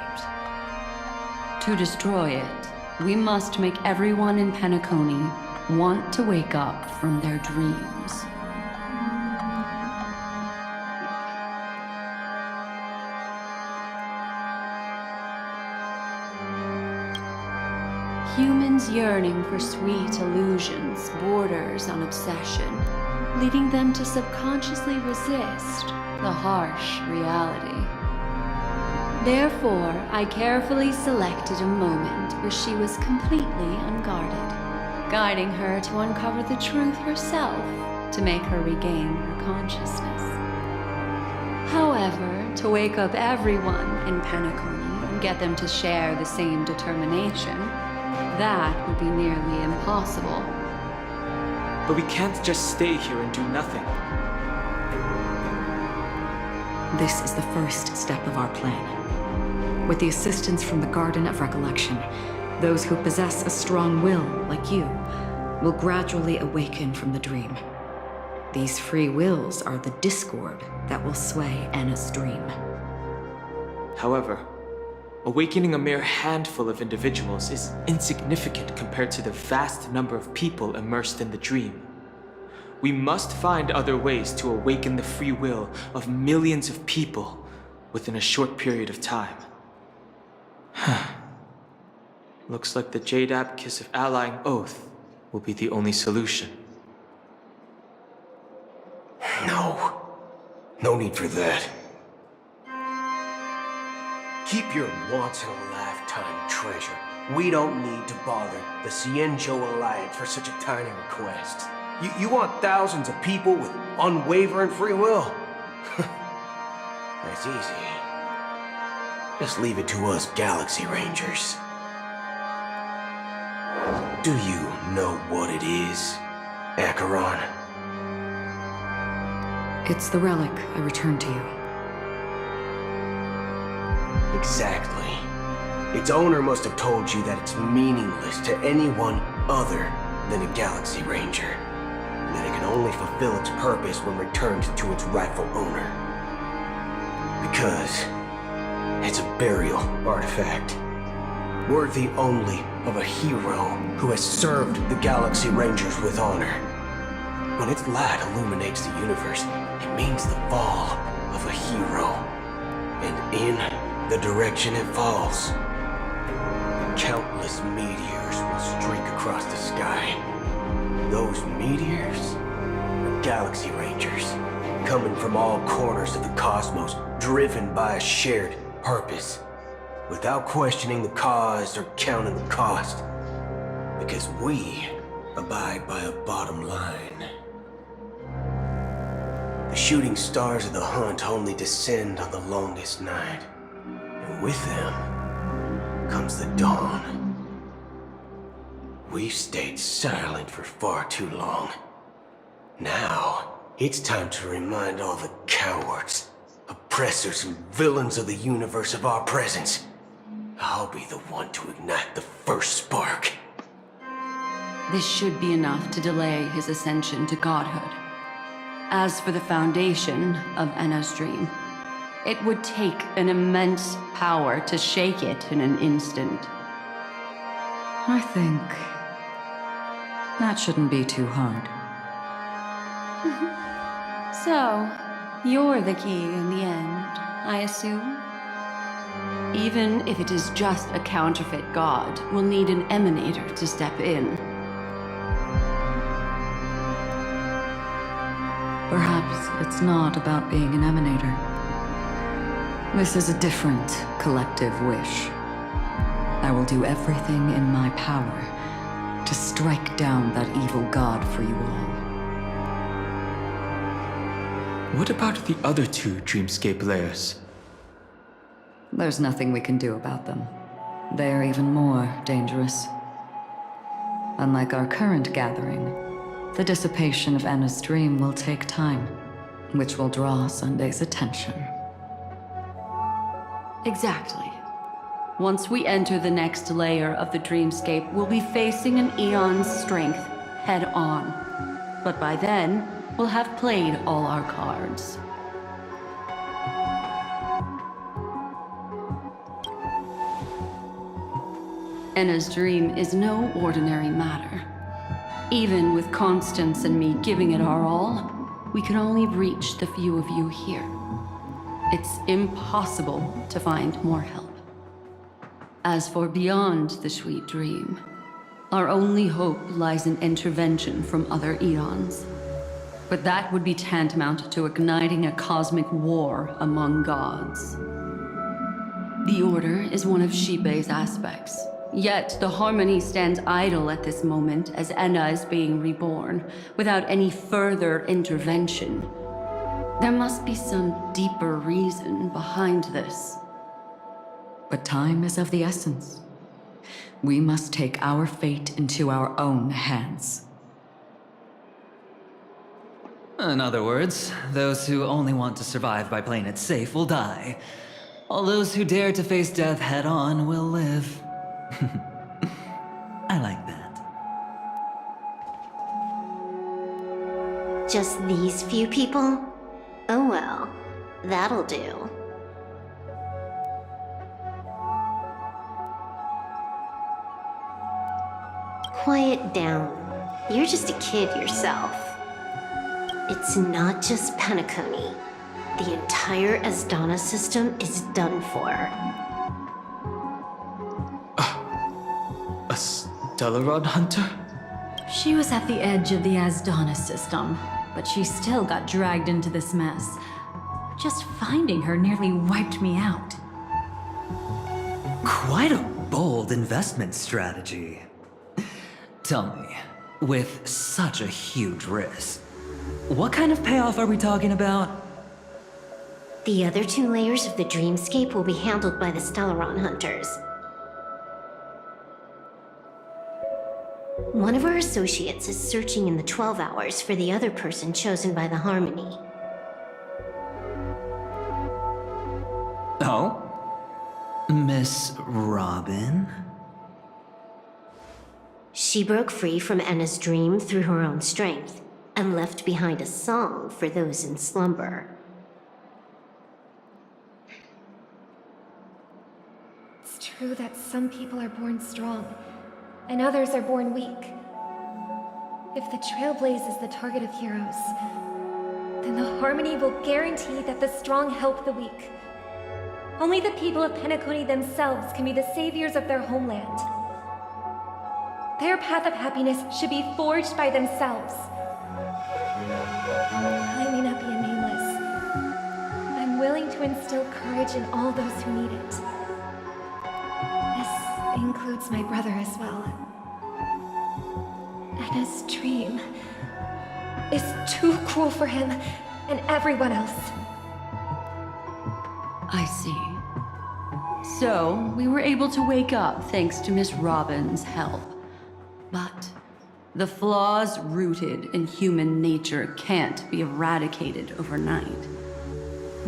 To destroy it, we must make everyone in Penacony want to wake up from their dreams. Humans yearning for sweet illusions borders on obsession, leading them to subconsciously resist the harsh reality. Therefore, I carefully selected a moment where she was completely unguarded, guiding her to uncover the truth herself to make her regain her consciousness. However, to wake up everyone in Penacony and get them to share the same determination, that would be nearly impossible. But we can't just stay here and do nothing. This is the first step of our plan. With the assistance from the Garden of Recollection, those who possess a strong will, like you, will gradually awaken from the dream. These free wills are the discord that will sway Anna's dream. However, awakening a mere handful of individuals is insignificant compared to the vast number of people immersed in the dream. We must find other ways to awaken the free will of millions of people within a short period of time. Looks like the Jade Abacus of Allying Oath will be the only solution. No need for that. Keep your once-in-a-lifetime treasure. We don't need to bother the Cienjo Alliance for such a tiny request. You want thousands of people with unwavering free will? That's easy. Just leave it to us Galaxy Rangers. Do you know what it is, Acheron? It's the relic I returned to you. Exactly. Its owner must have told you that it's meaningless to anyone other than a Galaxy Ranger, and that it can only fulfill its purpose when returned to its rightful owner. Because it's a burial artifact, worthy only of a hero who has served the Galaxy Rangers with honor. When its light illuminates the universe, it means the fall of a hero. And in the direction it falls, countless meteors will streak across the sky. Those meteors are Galaxy Rangers, coming from all corners of the cosmos, driven by a shared purpose, without questioning the cause or counting the cost, because we abide by a bottom line. The shooting stars of the hunt only descend on the longest night, and with them comes the dawn. We've stayed silent for far too long. Now, it's time to remind all the cowards, oppressors, and villains of the universe of our presence. I'll be the one to ignite the first spark. This should be enough to delay his ascension to godhood. As for the foundation of Enna's dream, it would take an immense power to shake it in an instant. I think that shouldn't be too hard. So, you're the key in the end, I assume? Even if it is just a counterfeit god, we'll need an emanator to step in. Perhaps it's not about being an emanator. This is a different collective wish. I will do everything in my power to strike down that evil god for you all. What about the other two dreamscape layers? There's nothing we can do about them. They are even more dangerous. Unlike our current gathering, the dissipation of Anna's dream will take time, which will draw Sunday's attention. Exactly. Once we enter the next layer of the dreamscape, we'll be facing an eon's strength head on. But by then, we'll have played all our cards. Enna's dream is no ordinary matter. Even with Constance and me giving it our all, we can only reach the few of you here. It's impossible to find more help. As for beyond the sweet dream, our only hope lies in intervention from other eons. But that would be tantamount to igniting a cosmic war among gods. The Order is one of Shibei's aspects. Yet the Harmony stands idle at this moment as Enna is being reborn, without any further intervention. There must be some deeper reason behind this. But time is of the essence. We must take our fate into our own hands. In other words, those who only want to survive by playing it safe will die. All those who dare to face death head on will live. I like that. Just these few people? Oh well, that'll do. Quiet down. You're just a kid yourself. It's not just Penacony. The entire Asdana system is done for. A Stellaron hunter? She was at the edge of the Asdana system, but she still got dragged into this mess. Just finding her nearly wiped me out. Quite a bold investment strategy. Tell me, with such a huge risk, what kind of payoff are we talking about? The other two layers of the dreamscape will be handled by the Stellaron hunters. One of our associates is searching in the 12 hours for the other person chosen by the Harmony. Oh? Miss Robin? She broke free from Enna's dream through her own strength, and left behind a song for those in slumber. It's true that some people are born strong, and others are born weak. If the Trailblaze is the target of heroes, then the Harmony will guarantee that the strong help the weak. Only the people of Penacony themselves can be the saviors of their homeland. Their path of happiness should be forged by themselves. I may not be a nameless. I'm willing to instill courage in all those who need it. This includes my brother as well. Enna's dream is too cruel for him and everyone else. I see. So, we were able to wake up thanks to Miss Robin's help. But the flaws rooted in human nature can't be eradicated overnight.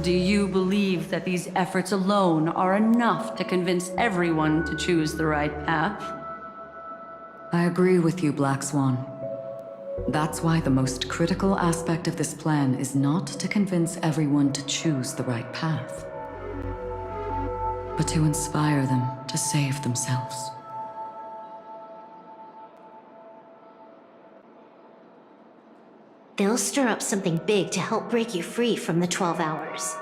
Do you believe that these efforts alone are enough to convince everyone to choose the right path? I agree with you, Black Swan. That's why the most critical aspect of this plan is not to convince everyone to choose the right path, but to inspire them to save themselves. They'll stir up something big to help break you free from the 12 hours.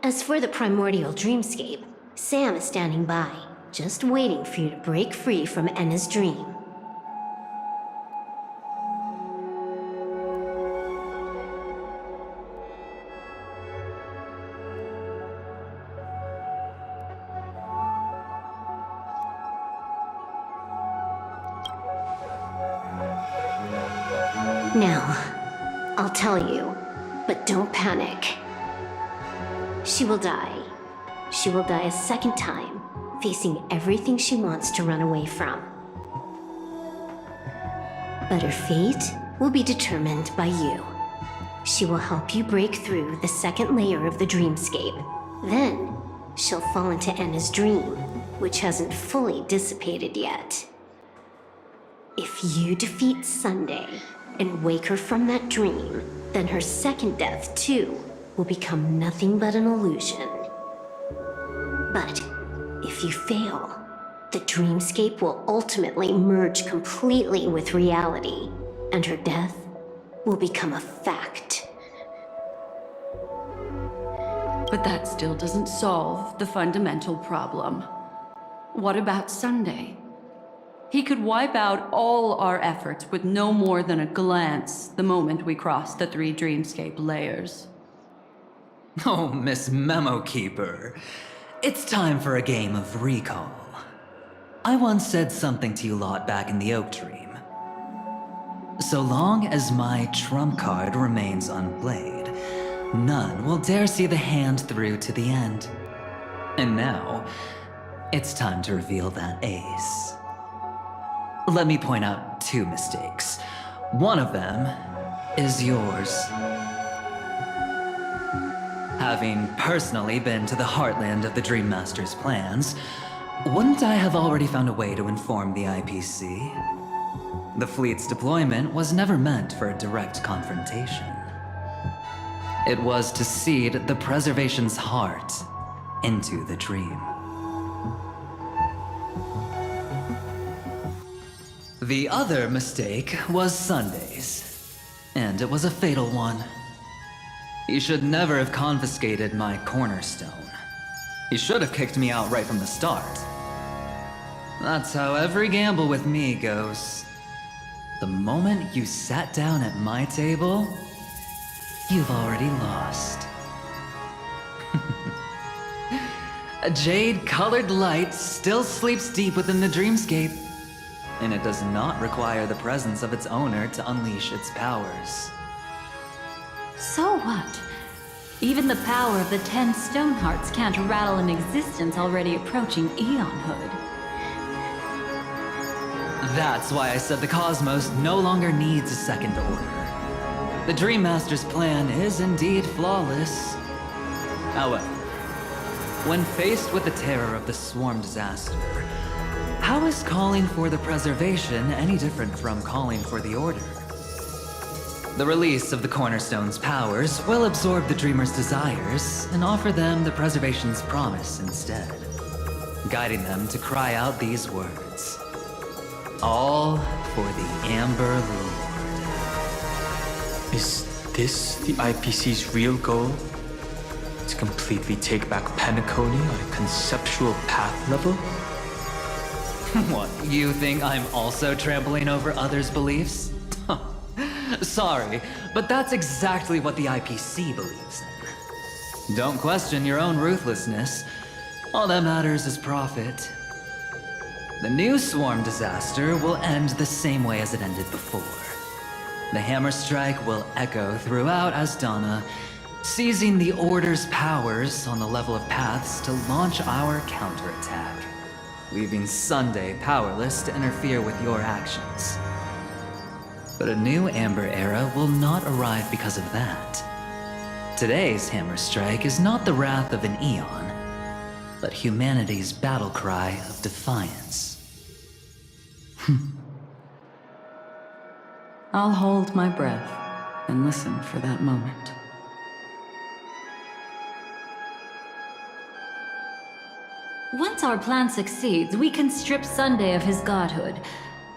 As for the primordial dreamscape, Sam is standing by, just waiting for you to break free from Enna's dream. Now, I'll tell you, but don't panic. She will die. She will die a second time, facing everything she wants to run away from. But her fate will be determined by you. She will help you break through the second layer of the dreamscape. Then, she'll fall into Anna's dream, which hasn't fully dissipated yet. If you defeat Sunday and wake her from that dream, then her second death, too, will become nothing but an illusion. But if you fail, the dreamscape will ultimately merge completely with reality, and her death will become a fact. But that still doesn't solve the fundamental problem. What about Sunday? He could wipe out all our efforts with no more than a glance the moment we cross the 3 dreamscape layers. Oh, Miss Memo Keeper. It's time for a game of recall. I once said something to you lot back in the Oak Dream. So long as my trump card remains unplayed, none will dare see the hand through to the end. And now, it's time to reveal that ace. Let me point out 2 mistakes. One of them is yours. Having personally been to the heartland of the Dream Master's plans, wouldn't I have already found a way to inform the IPC? The fleet's deployment was never meant for a direct confrontation. It was to seed the preservation's heart into the dream. The other mistake was Sunday's, and it was a fatal one. He should never have confiscated my cornerstone. He should have kicked me out right from the start. That's how every gamble with me goes. The moment you sat down at my table, you've already lost. A jade-colored light still sleeps deep within the dreamscape, and it does not require the presence of its owner to unleash its powers. So what? Even the power of the 10 stone hearts can't rattle an existence already approaching eonhood. That's why I said the cosmos no longer needs a second order. The Dream Master's plan is indeed flawless. However, when faced with the terror of the swarm disaster, how is calling for the preservation any different from calling for the order? The release of the Cornerstone's powers will absorb the Dreamer's desires and offer them the preservation's promise instead, guiding them to cry out these words. All for the Amber Lord. Is this the IPC's real goal? To completely take back Penacony on a conceptual path level? What, you think I'm also trampling over others' beliefs? Sorry, but that's exactly what the IPC believes in. Don't question your own ruthlessness. All that matters is profit. The new swarm disaster will end the same way as it ended before. The hammer strike will echo throughout Asdana, seizing the Order's powers on the level of paths to launch our counterattack, leaving Sunday powerless to interfere with your actions. But a new Amber Era will not arrive because of that. Today's hammer strike is not the wrath of an eon, but humanity's battle cry of defiance. I'll hold my breath and listen for that moment. Once our plan succeeds, we can strip Sunday of his godhood,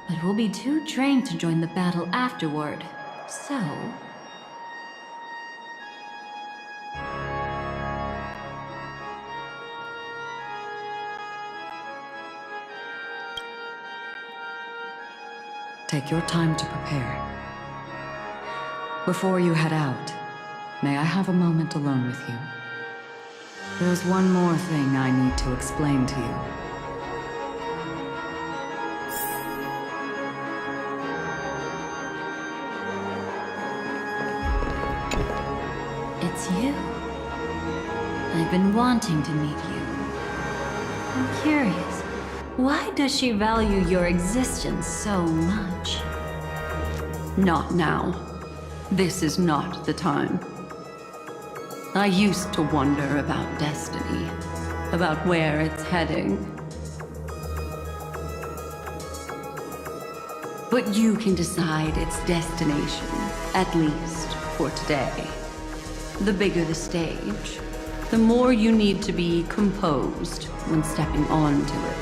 but we'll be too drained to join the battle afterward. So... Take your time to prepare. Before you head out, may I have a moment alone with you? There's one more thing I need to explain to you. It's you. I've been wanting to meet you. I'm curious, why does she value your existence so much? Not now. This is not the time. I used to wonder about destiny, about where it's heading. But you can decide its destination, at least for today. The bigger the stage, the more you need to be composed when stepping onto it.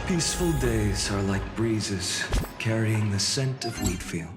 Peaceful days are like breezes, carrying the scent of wheat fields.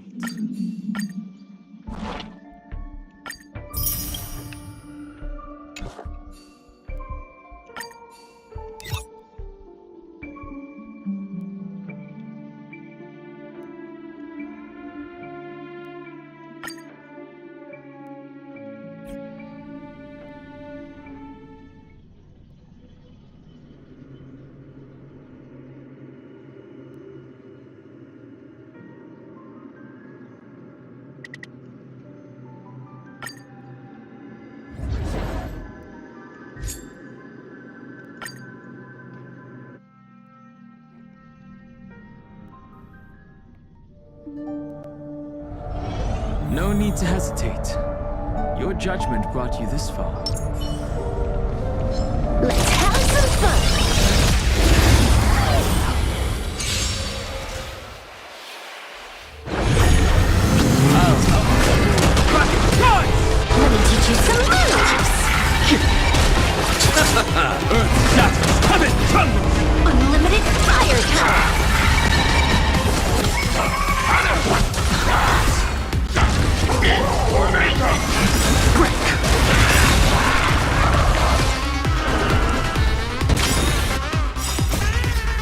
No need to hesitate. Your judgment brought you this far. Let's have some fun! Let me teach you some moves! Earth shatters, heaven trembles! Unlimited fire power!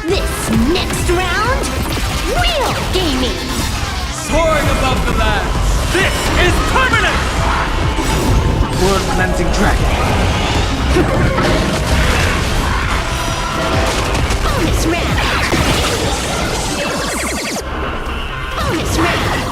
This next round, real gaming! Soaring above the land, this is permanent! World-cleansing dragon. Bonus round! Bonus round!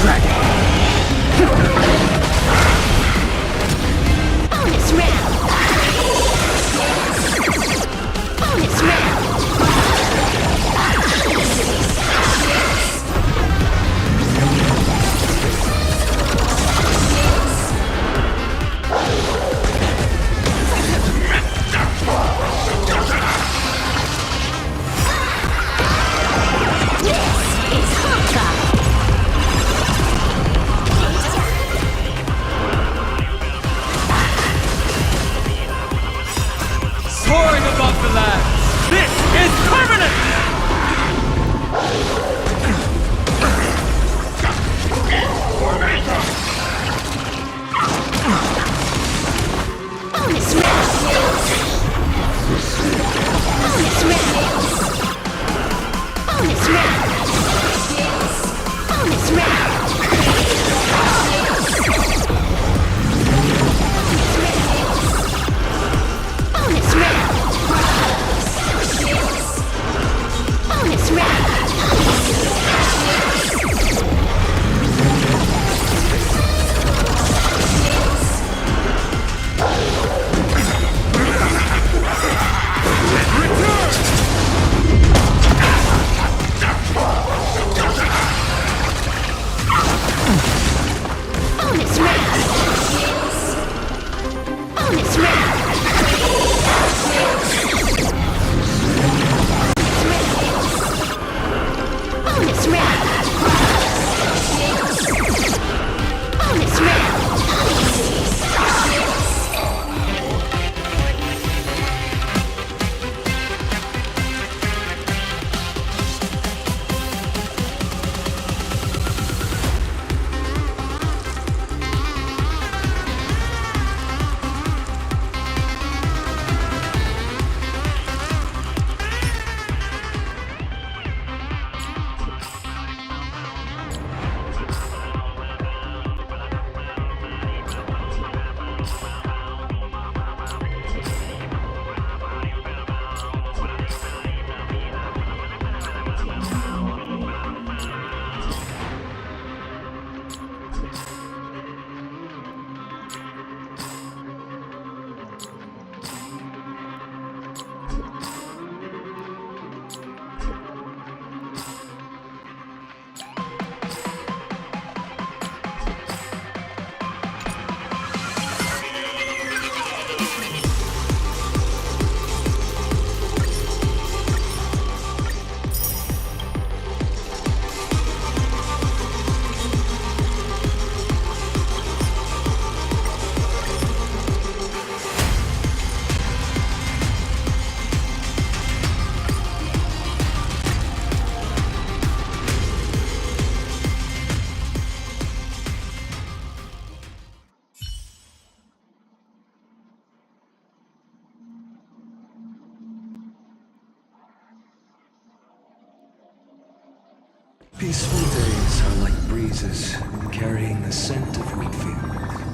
dragon! Bonus round! Bonus round! This is Honkai! Soaring above the land! This is permanent! Bonus round! Bonus round! Bonus round! Bonus round! Bonus round! Bonus round! Bonus round! Bonus round! Bonus round! Bonus round! Peaceful days are like breezes carrying the scent of wheat fields.